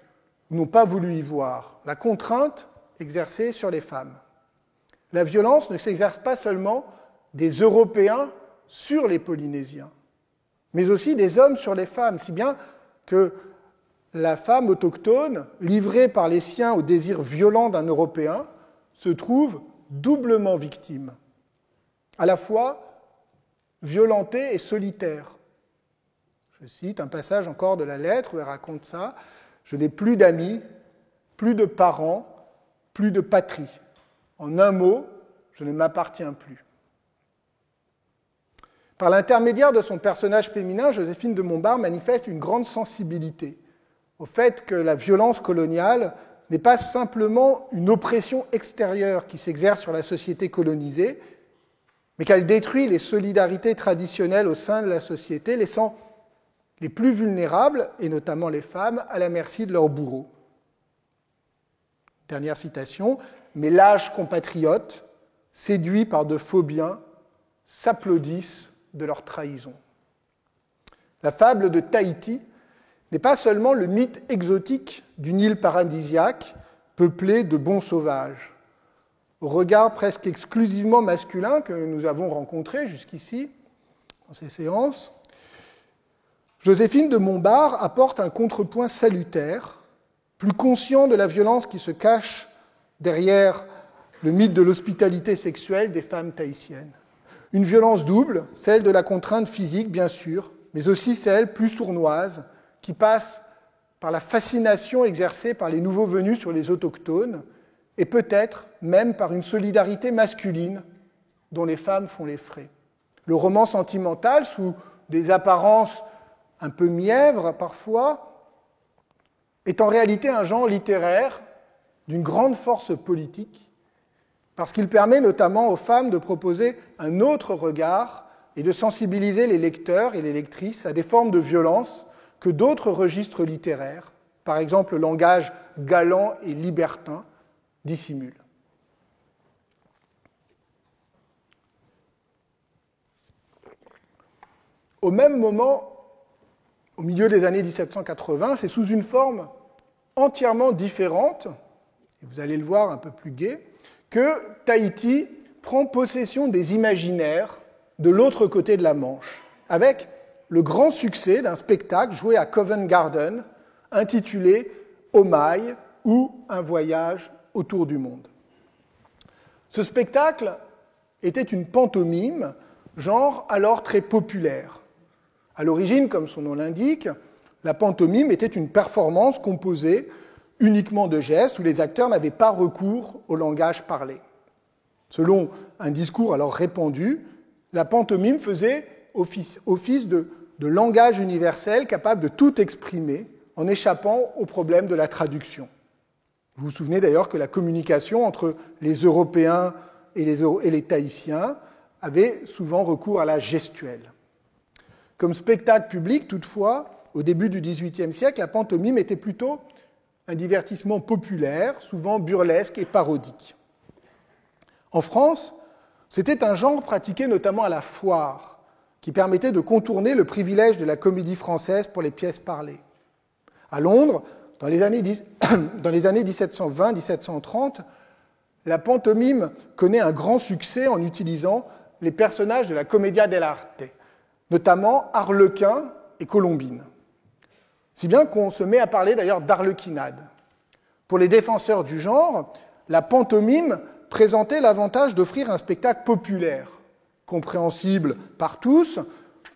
A: n'ont pas voulu y voir, la contrainte exercée sur les femmes. La violence ne s'exerce pas seulement des Européens sur les Polynésiens, mais aussi des hommes sur les femmes, si bien que la femme autochtone, livrée par les siens au désir violent d'un Européen, se trouve doublement victime, à la fois violentée et solitaire. Je cite un passage encore de la lettre où elle raconte ça. « Je n'ai plus d'amis, plus de parents, plus de patrie. En un mot, je ne m'appartiens plus. » Par l'intermédiaire de son personnage féminin, Joséphine de Montbard manifeste une grande sensibilité au fait que la violence coloniale n'est pas simplement une oppression extérieure qui s'exerce sur la société colonisée, mais qu'elle détruit les solidarités traditionnelles au sein de la société, laissant les plus vulnérables, et notamment les femmes, à la merci de leurs bourreaux. Dernière citation, « Mes lâches compatriotes, séduits par de faux biens, s'applaudissent de leur trahison. » La fable de Tahiti n'est pas seulement le mythe exotique d'une île paradisiaque peuplée de bons sauvages. Au regard presque exclusivement masculin que nous avons rencontré jusqu'ici, dans ces séances, Joséphine de Montbard apporte un contrepoint salutaire, plus conscient de la violence qui se cache derrière le mythe de l'hospitalité sexuelle des femmes tahitiennes. Une violence double, celle de la contrainte physique, bien sûr, mais aussi celle plus sournoise, qui passe par la fascination exercée par les nouveaux venus sur les autochtones, et peut-être même par une solidarité masculine dont les femmes font les frais. Le roman sentimental, sous des apparences un peu mièvre parfois, est en réalité un genre littéraire d'une grande force politique, parce qu'il permet notamment aux femmes de proposer un autre regard et de sensibiliser les lecteurs et les lectrices à des formes de violence que d'autres registres littéraires, par exemple le langage galant et libertin, dissimulent. Au même moment, au milieu des années 1780, c'est sous une forme entièrement différente, et vous allez le voir un peu plus gai, que Tahiti prend possession des imaginaires de l'autre côté de la Manche, avec le grand succès d'un spectacle joué à Covent Garden, intitulé « Omai » ou « Un voyage autour du monde ». Ce spectacle était une pantomime, genre alors très populaire. À l'origine, comme son nom l'indique, la pantomime était une performance composée uniquement de gestes où les acteurs n'avaient pas recours au langage parlé. Selon un discours alors répandu, la pantomime faisait office de langage universel capable de tout exprimer en échappant au problème de la traduction. Vous vous souvenez d'ailleurs que la communication entre les Européens et les Tahitiens avait souvent recours à la gestuelle. Comme spectacle public, toutefois, au début du XVIIIe siècle, la pantomime était plutôt un divertissement populaire, souvent burlesque et parodique. En France, c'était un genre pratiqué notamment à la foire, qui permettait de contourner le privilège de la comédie française pour les pièces parlées. À Londres, dans les années 1720-1730, la pantomime connaît un grand succès en utilisant les personnages de la commedia dell'arte, notamment Harlequin et Colombine. Si bien qu'on se met à parler d'ailleurs d'arlequinade. Pour les défenseurs du genre, la pantomime présentait l'avantage d'offrir un spectacle populaire, compréhensible par tous,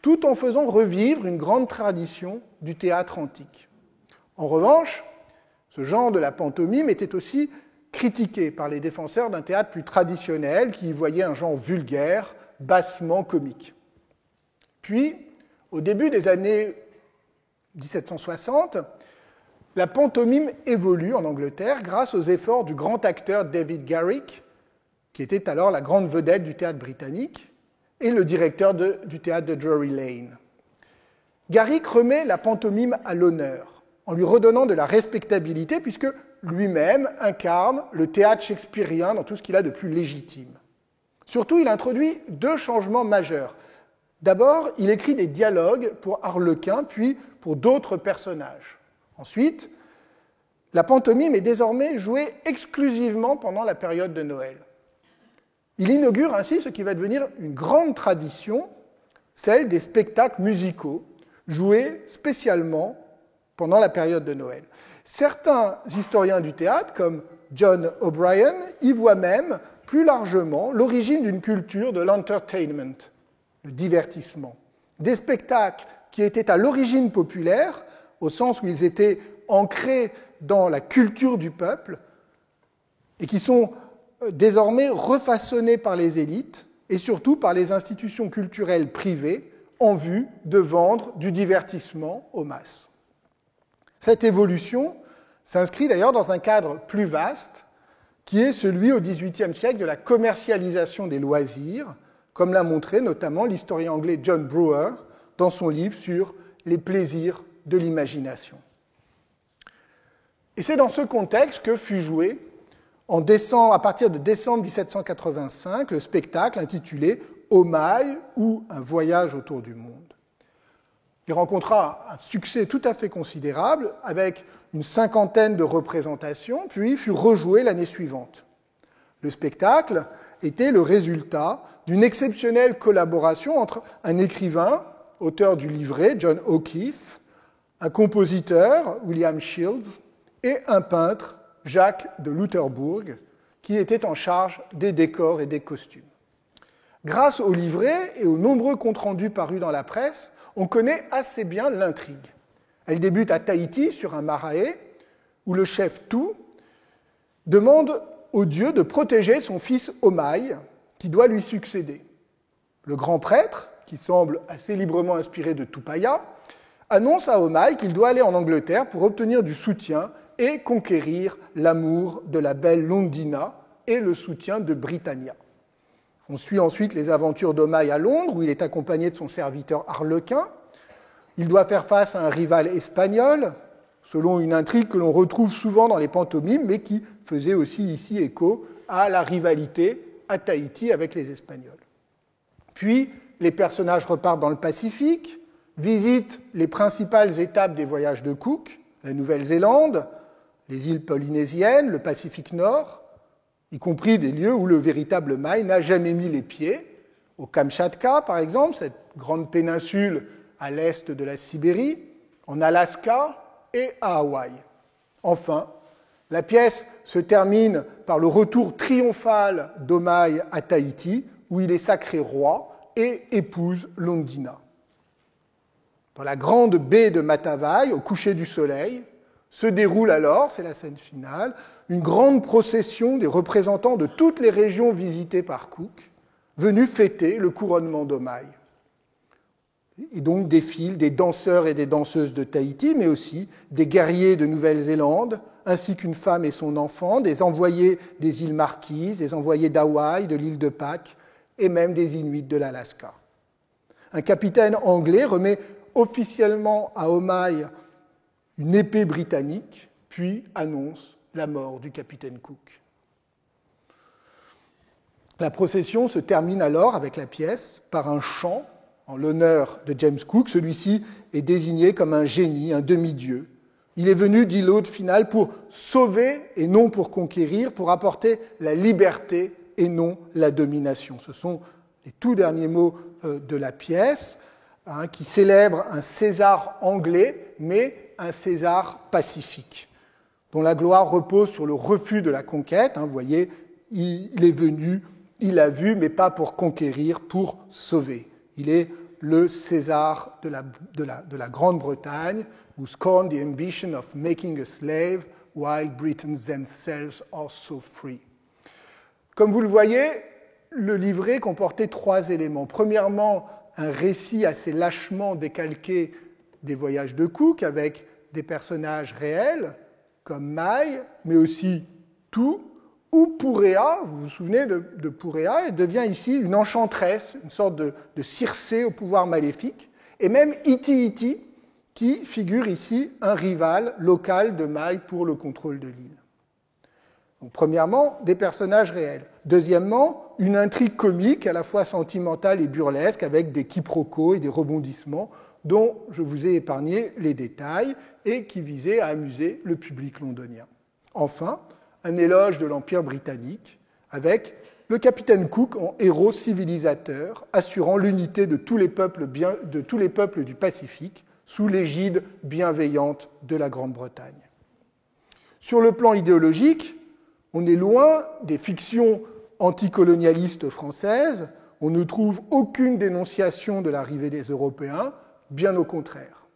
A: tout en faisant revivre une grande tradition du théâtre antique. En revanche, ce genre de la pantomime était aussi critiqué par les défenseurs d'un théâtre plus traditionnel qui y voyait un genre vulgaire, bassement comique. Puis, au début des années 1760, la pantomime évolue en Angleterre grâce aux efforts du grand acteur David Garrick, qui était alors la grande vedette du théâtre britannique, et le directeur du théâtre de Drury Lane. Garrick remet la pantomime à l'honneur, en lui redonnant de la respectabilité, puisque lui-même incarne le théâtre shakespearien dans tout ce qu'il a de plus légitime. Surtout, il introduit deux changements majeurs. D'abord, il écrit des dialogues pour Harlequin, puis pour d'autres personnages. Ensuite, la pantomime est désormais jouée exclusivement pendant la période de Noël. Il inaugure ainsi ce qui va devenir une grande tradition, celle des spectacles musicaux, joués spécialement pendant la période de Noël. Certains historiens du théâtre, comme John O'Brien, y voient même plus largement l'origine d'une culture de l'entertainment, le divertissement. Des spectacles qui étaient à l'origine populaires, au sens où ils étaient ancrés dans la culture du peuple, et qui sont désormais refaçonnés par les élites et surtout par les institutions culturelles privées en vue de vendre du divertissement aux masses. Cette évolution s'inscrit d'ailleurs dans un cadre plus vaste qui est celui au XVIIIe siècle de la commercialisation des loisirs, comme l'a montré notamment l'historien anglais John Brewer dans son livre sur les plaisirs de l'imagination. Et c'est dans ce contexte que fut joué, à partir de décembre 1785, le spectacle intitulé « Omai » ou « Un voyage autour du monde ». Il rencontra un succès tout à fait considérable, avec une cinquantaine de représentations, puis fut rejoué l'année suivante. Le spectacle était le résultat d'une exceptionnelle collaboration entre un écrivain, auteur du livret, John O'Keeffe, un compositeur, William Shields, et un peintre, Jacques de Lutherbourg, qui était en charge des décors et des costumes. Grâce au livret et aux nombreux comptes rendus parus dans la presse, on connaît assez bien l'intrigue. Elle débute à Tahiti, sur un marae, où le chef Tu demande au dieu de protéger son fils Omai, qui doit lui succéder. Le grand prêtre, qui semble assez librement inspiré de Tupaya, annonce à Omai qu'il doit aller en Angleterre pour obtenir du soutien et conquérir l'amour de la belle Londina et le soutien de Britannia. On suit ensuite les aventures d'Omai à Londres, où il est accompagné de son serviteur Harlequin. Il doit faire face à un rival espagnol, selon une intrigue que l'on retrouve souvent dans les pantomimes, mais qui faisait aussi ici écho à la rivalité à Tahiti avec les Espagnols. Puis, les personnages repartent dans le Pacifique, visitent les principales étapes des voyages de Cook, la Nouvelle-Zélande, les îles polynésiennes, le Pacifique Nord, y compris des lieux où le véritable Maï n'a jamais mis les pieds, au Kamchatka par exemple, cette grande péninsule à l'est de la Sibérie, en Alaska et à Hawaï. Enfin, la pièce se termine par le retour triomphal d'Omai à Tahiti, où il est sacré roi et épouse Londina. Dans la grande baie de Matavai, au coucher du soleil, se déroule alors, c'est la scène finale, une grande procession des représentants de toutes les régions visitées par Cook, venus fêter le couronnement d'Omai. Et donc défilent des danseurs et des danseuses de Tahiti, mais aussi des guerriers de Nouvelle-Zélande, ainsi qu'une femme et son enfant, des envoyés des îles Marquises, des envoyés d'Hawaï, de l'île de Pâques, et même des Inuits de l'Alaska. Un capitaine anglais remet officiellement à Omai une épée britannique, puis annonce la mort du capitaine Cook. La procession se termine alors avec la pièce par un chant en l'honneur de James Cook. Celui-ci est désigné comme un génie, un demi-dieu. Il est venu, dit l'hôte final, pour sauver et non pour conquérir, pour apporter la liberté et non la domination. Ce sont les tout derniers mots de la pièce, qui célèbre un César anglais, mais un César pacifique, dont la gloire repose sur le refus de la conquête. Vous voyez, il est venu, il a vu, mais pas pour conquérir, pour sauver. Il est le César de la Grande-Bretagne, who scorned the ambition of making a slave, while Britons themselves are so free. Comme vous le voyez, le livret comportait 3 éléments. Premièrement, un récit assez lâchement décalqué des voyages de Cook, avec des personnages réels, comme Mai, mais aussi Tu, ou Pourea, vous vous souvenez de Pourea, elle devient ici une enchanteresse, une sorte de Circé au pouvoir maléfique, et même Iti, qui figure ici un rival local de Mai pour le contrôle de l'île. Donc, premièrement, des personnages réels. Deuxièmement, une intrigue comique à la fois sentimentale et burlesque, avec des quiproquos et des rebondissements dont je vous ai épargné les détails et qui visaient à amuser le public londonien. Enfin, un éloge de l'Empire britannique, avec le capitaine Cook en héros civilisateur, assurant l'unité de tous les peuples du Pacifique, sous l'égide bienveillante de la Grande-Bretagne. Sur le plan idéologique, on est loin des fictions anticolonialistes françaises, on ne trouve aucune dénonciation de l'arrivée des Européens, bien au contraire.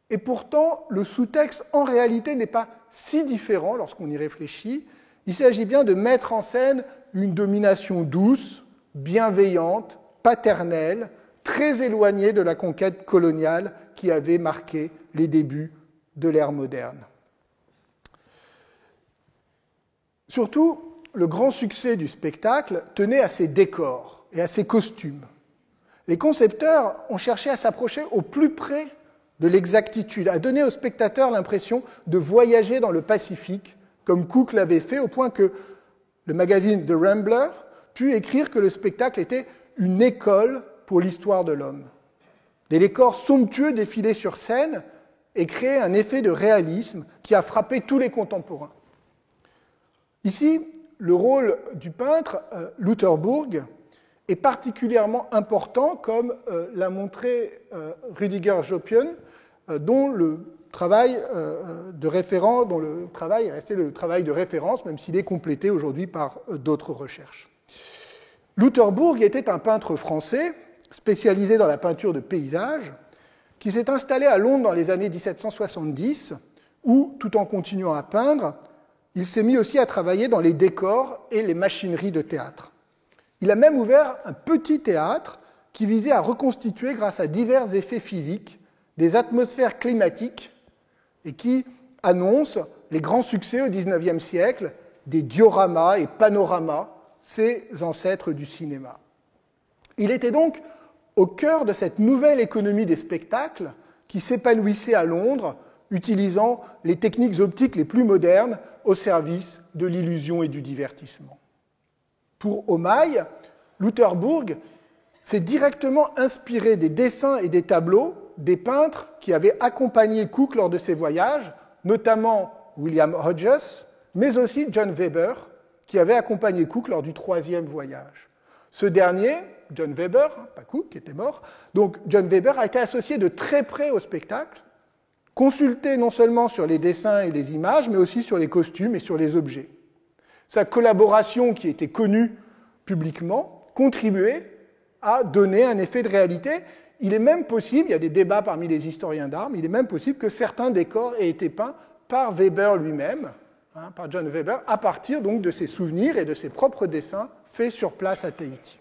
A: Et pourtant, le sous-texte, en réalité, n'est pas si différent lorsqu'on y réfléchit. Il s'agit bien de mettre en scène une domination douce, bienveillante, paternelle, très éloignée de la conquête coloniale qui avait marqué les débuts de l'ère moderne. Surtout, le grand succès du spectacle tenait à ses décors et à ses costumes. Les concepteurs ont cherché à s'approcher au plus près de l'exactitude, à donner au spectateur l'impression de voyager dans le Pacifique, comme Cook l'avait fait, au point que le magazine The Rambler put écrire que le spectacle était une école pour l'histoire de l'homme. Des décors somptueux défilaient sur scène et créaient un effet de réalisme qui a frappé tous les contemporains. Ici, le rôle du peintre Lutherbourg est particulièrement important, comme l'a montré Rüdiger Jopion, dont le travail est resté le travail de référence, même s'il est complété aujourd'hui par d'autres recherches. Lutherbourg était un peintre français spécialisé dans la peinture de paysages, qui s'est installé à Londres dans les années 1770, où, tout en continuant à peindre, il s'est mis aussi à travailler dans les décors et les machineries de théâtre. Il a même ouvert un petit théâtre qui visait à reconstituer, grâce à divers effets physiques, des atmosphères climatiques et qui annonce les grands succès au XIXe siècle des dioramas et panoramas, ses ancêtres du cinéma. Il était donc au cœur de cette nouvelle économie des spectacles qui s'épanouissait à Londres, utilisant les techniques optiques les plus modernes au service de l'illusion et du divertissement. Pour Omaï, Loutherbourg s'est directement inspiré des dessins et des tableaux des peintres qui avaient accompagné Cook lors de ses voyages, notamment William Hodges, mais aussi John Weber, qui avait accompagné Cook lors du 3e voyage. Ce dernier, John Weber, pas Cook, qui était mort, donc John Weber a été associé de très près au spectacle, consulté non seulement sur les dessins et les images, mais aussi sur les costumes et sur les objets. Sa collaboration, qui était connue publiquement, contribuait à donner un effet de réalité. Il est même possible, il y a des débats parmi les historiens d'art, mais il est même possible que certains décors aient été peints par Weber lui-même, par John Weber, à partir donc de ses souvenirs et de ses propres dessins faits sur place à Tahiti.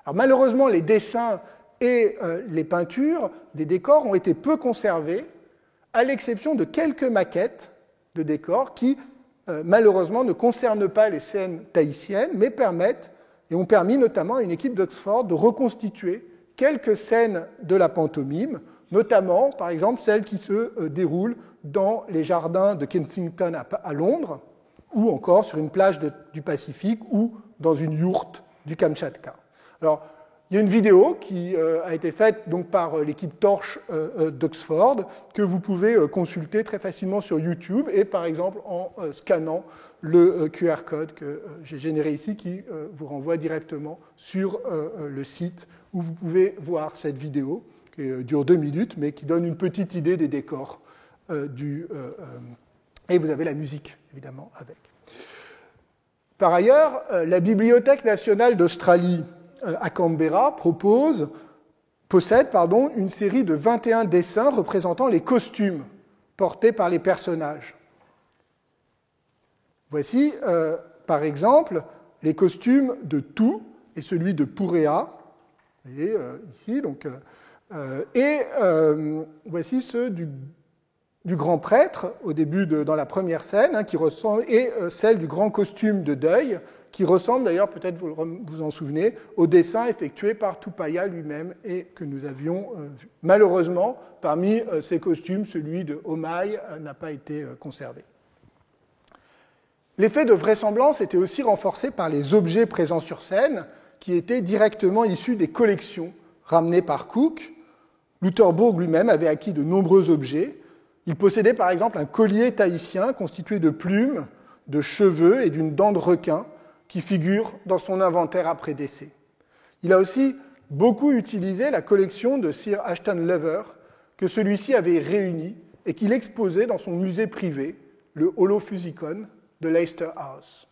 A: Alors, malheureusement, les dessins et les peintures des décors ont été peu conservés, à l'exception de quelques maquettes de décors qui, malheureusement, ne concernent pas les scènes tahitiennes, mais permettent, et ont permis notamment à une équipe d'Oxford de reconstituer quelques scènes de la pantomime, notamment, par exemple, celles qui se déroulent dans les jardins de Kensington à Londres, ou encore sur une plage du Pacifique, ou dans une yourte du Kamchatka. Alors, il y a une vidéo qui a été faite donc, par l'équipe Torche d'Oxford, que vous pouvez consulter très facilement sur YouTube, et par exemple en scannant le QR code que j'ai généré ici, qui vous renvoie directement sur le site où vous pouvez voir cette vidéo, qui dure 2 minutes, mais qui donne une petite idée des décors et vous avez la musique, évidemment, avec. Par ailleurs, la Bibliothèque nationale d'Australie à Canberra possède une série de 21 dessins représentant les costumes portés par les personnages. Voici, par exemple, les costumes de Tu et celui de Purea, vous voyez ici, donc, voici ceux du grand prêtre, au début dans la première scène, qui ressemble, et celle du grand costume de deuil, qui ressemble d'ailleurs, peut-être vous vous en souvenez, au dessin effectué par Tupaia lui-même et que nous avions vu. Malheureusement, parmi ces costumes, celui de Omaï n'a pas été conservé. L'effet de vraisemblance était aussi renforcé par les objets présents sur scène, qui étaient directement issus des collections ramenées par Cook. Loutherbourg lui-même avait acquis de nombreux objets. Il possédait par exemple un collier tahitien constitué de plumes, de cheveux et d'une dent de requin qui figure dans son inventaire après décès. Il a aussi beaucoup utilisé la collection de Sir Ashton Lever que celui-ci avait réunie et qu'il exposait dans son musée privé, le Holophysicon de Leicester House.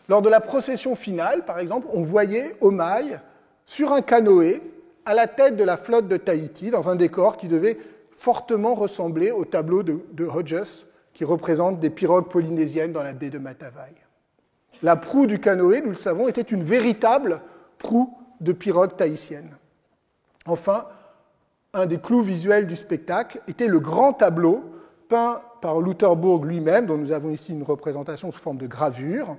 A: Lors de la procession finale, par exemple, on voyait Omaï sur un canoë à la tête de la flotte de Tahiti dans un décor qui devait fortement ressembler au tableau de Hodges qui représente des pirogues polynésiennes dans la baie de Matavai. La proue du canoë, nous le savons, était une véritable proue de pirogue tahitienne. Enfin, un des clous visuels du spectacle était le grand tableau peint par Loutherbourg lui-même, dont nous avons ici une représentation sous forme de gravure,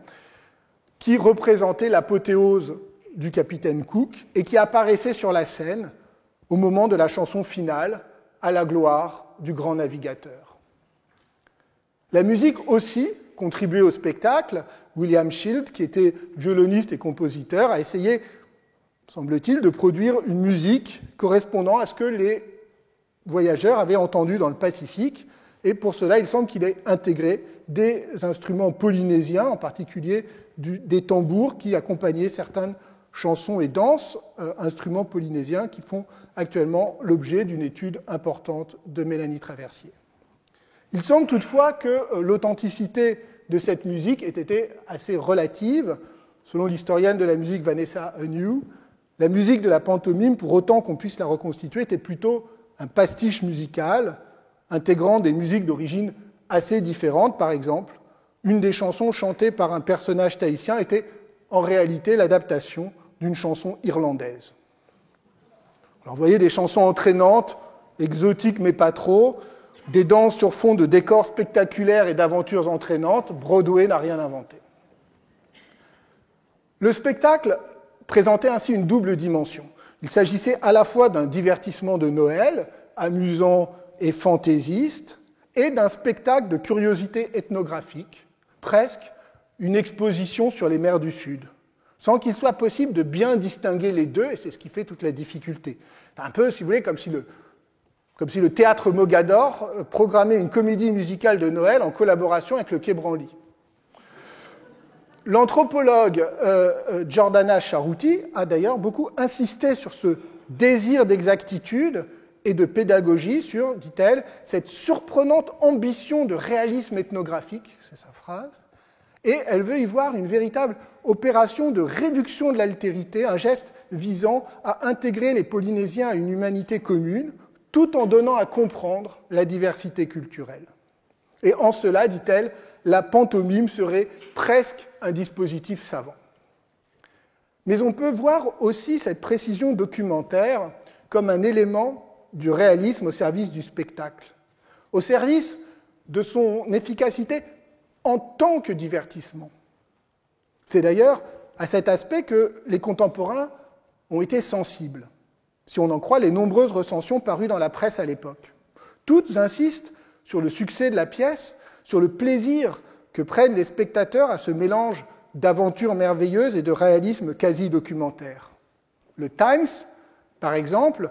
A: qui représentait l'apothéose du capitaine Cook et qui apparaissait sur la scène au moment de la chanson finale, à la gloire du grand navigateur. La musique aussi contribuait au spectacle. William Shield, qui était violoniste et compositeur, a essayé, semble-t-il, de produire une musique correspondant à ce que les voyageurs avaient entendu dans le Pacifique. Et pour cela, il semble qu'il ait intégré des instruments polynésiens, en particulier des tambours qui accompagnaient certaines chansons et danses, instruments polynésiens qui font actuellement l'objet d'une étude importante de Mélanie Traversier. Il semble toutefois que l'authenticité de cette musique ait été assez relative. Selon l'historienne de la musique Vanessa Anew, la musique de la pantomime, pour autant qu'on puisse la reconstituer, était plutôt un pastiche musical, intégrant des musiques d'origine assez différentes. Par exemple, une des chansons chantées par un personnage tahitien était en réalité l'adaptation d'une chanson irlandaise. Alors vous voyez des chansons entraînantes, exotiques mais pas trop, des danses sur fond de décors spectaculaires et d'aventures entraînantes. Broadway n'a rien inventé. Le spectacle présentait ainsi une double dimension. Il s'agissait à la fois d'un divertissement de Noël, amusant et fantaisiste, et d'un spectacle de curiosité ethnographique, presque une exposition sur les mers du Sud, sans qu'il soit possible de bien distinguer les deux, et c'est ce qui fait toute la difficulté. C'est un peu, si vous voulez, comme si le théâtre Mogador programmait une comédie musicale de Noël en collaboration avec le Quai Branly. L'anthropologue Jordana Charouti a d'ailleurs beaucoup insisté sur ce désir d'exactitude et de pédagogie, sur, dit-elle, cette surprenante ambition de réalisme ethnographique, c'est sa phrase, et elle veut y voir une véritable opération de réduction de l'altérité, un geste visant à intégrer les Polynésiens à une humanité commune, tout en donnant à comprendre la diversité culturelle. Et en cela, dit-elle, la pantomime serait presque un dispositif savant. Mais on peut voir aussi cette précision documentaire comme un élément du réalisme au service du spectacle, au service de son efficacité en tant que divertissement. C'est d'ailleurs à cet aspect que les contemporains ont été sensibles, si on en croit les nombreuses recensions parues dans la presse à l'époque. Toutes insistent sur le succès de la pièce, sur le plaisir que prennent les spectateurs à ce mélange d'aventures merveilleuses et de réalisme quasi-documentaire. Le Times, par exemple,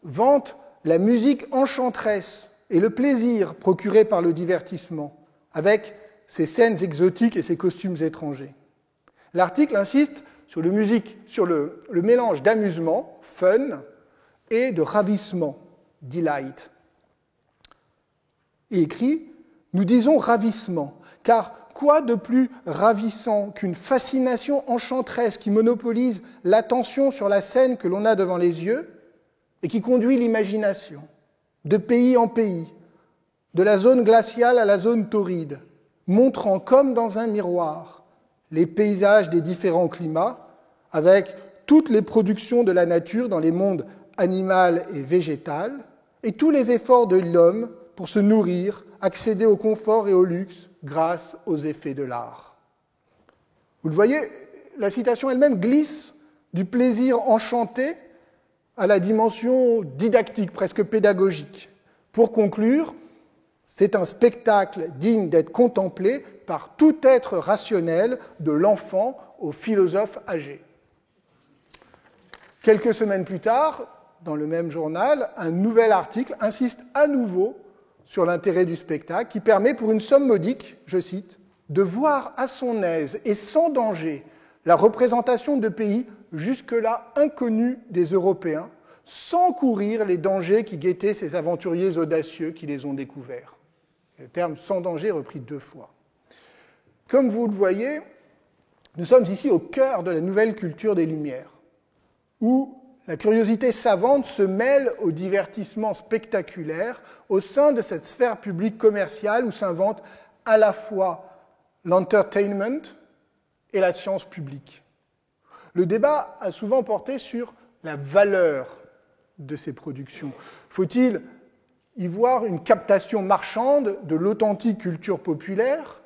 A: vante la musique enchanteresse et le plaisir procuré par le divertissement, avec ses scènes exotiques et ses costumes étrangers. L'article insiste sur le mélange d'amusement, fun, et de ravissement, delight. Et écrit « Nous disons ravissement, car quoi de plus ravissant qu'une fascination enchanteresse qui monopolise l'attention sur la scène que l'on a devant les yeux et qui conduit l'imagination, de pays en pays, de la zone glaciale à la zone torride, montrant comme dans un miroir les paysages des différents climats, avec toutes les productions de la nature dans les mondes animal et végétal, et tous les efforts de l'homme pour se nourrir, accéder au confort et au luxe grâce aux effets de l'art. » Vous le voyez, la citation elle-même glisse du plaisir enchanté à la dimension didactique, presque pédagogique. Pour conclure, c'est un spectacle digne d'être contemplé par tout être rationnel, de l'enfant au philosophe âgé. Quelques semaines plus tard, dans le même journal, un nouvel article insiste à nouveau sur l'intérêt du spectacle, qui permet, pour une somme modique, je cite, de voir à son aise et sans danger la représentation de pays jusque-là inconnus des Européens, sans courir les dangers qui guettaient ces aventuriers audacieux qui les ont découverts. Le terme « sans danger » est repris 2 fois. Comme vous le voyez, nous sommes ici au cœur de la nouvelle culture des Lumières, où la curiosité savante se mêle au divertissement spectaculaire au sein de cette sphère publique commerciale où s'invente à la fois l'entertainment et la science publique. Le débat a souvent porté sur la valeur de ces productions. Faut-il y voir une captation marchande de l'authentique culture populaire,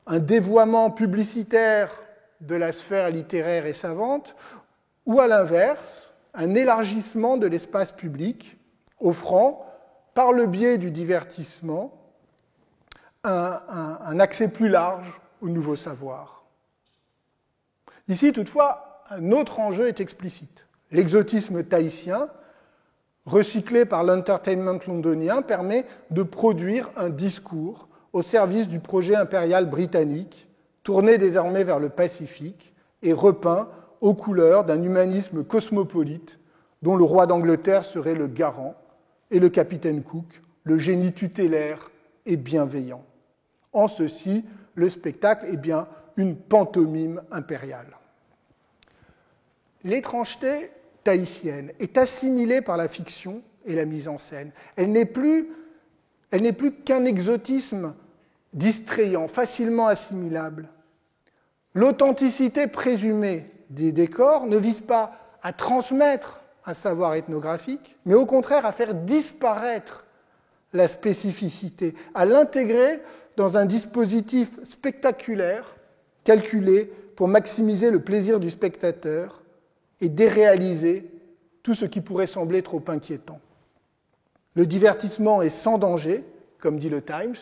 A: un dévoiement publicitaire de la sphère littéraire et savante, ou à l'inverse, un élargissement de l'espace public, offrant, par le biais du divertissement, un accès plus large au nouveau savoir. Ici, toutefois, un autre enjeu est explicite. L'exotisme tahitien, recyclé par l'entertainment londonien, permet de produire un discours au service du projet impérial britannique, tourné désormais vers le Pacifique et repeint aux couleurs d'un humanisme cosmopolite dont le roi d'Angleterre serait le garant et le capitaine Cook, le génie tutélaire et bienveillant. En ceci, le spectacle est bien une pantomime impériale. L'étrangeté tahitienne est assimilée par la fiction et la mise en scène. Elle n'est plus qu'un exotisme distrayant, facilement assimilable. L'authenticité présumée des décors ne vise pas à transmettre un savoir ethnographique, mais au contraire à faire disparaître la spécificité, à l'intégrer dans un dispositif spectaculaire calculé pour maximiser le plaisir du spectateur et déréaliser tout ce qui pourrait sembler trop inquiétant. Le divertissement est sans danger, comme dit le Times,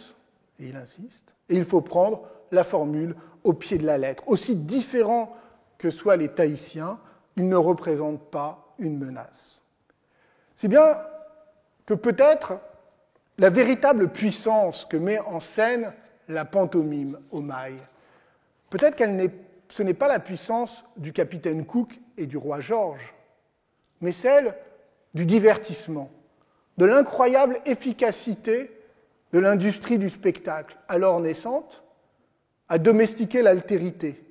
A: et il insiste, et il faut prendre la formule au pied de la lettre. Aussi différents que soient les Tahitiens, ils ne représentent pas une menace. C'est bien que peut-être la véritable puissance que met en scène la pantomime au Maï, peut-être ce n'est pas la puissance du capitaine Cook et du roi George, mais celle du divertissement, de l'incroyable efficacité de l'industrie du spectacle, alors naissante, à domestiquer l'altérité,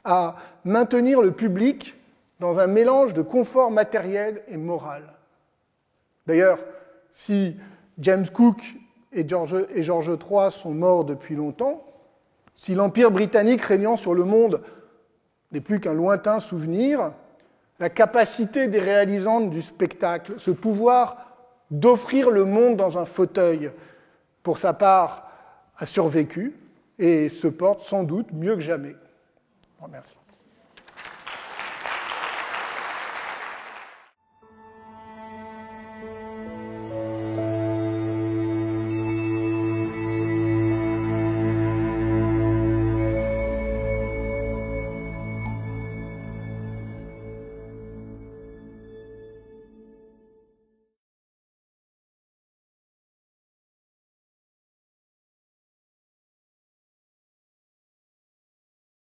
A: à maintenir le public dans un mélange de confort matériel et moral. D'ailleurs, si James Cook et George III sont morts depuis longtemps, si l'Empire britannique régnant sur le monde n'est plus qu'un lointain souvenir, la capacité des réalisantes du spectacle, ce pouvoir d'offrir le monde dans un fauteuil, pour sa part, a survécu et se porte sans doute mieux que jamais. Merci.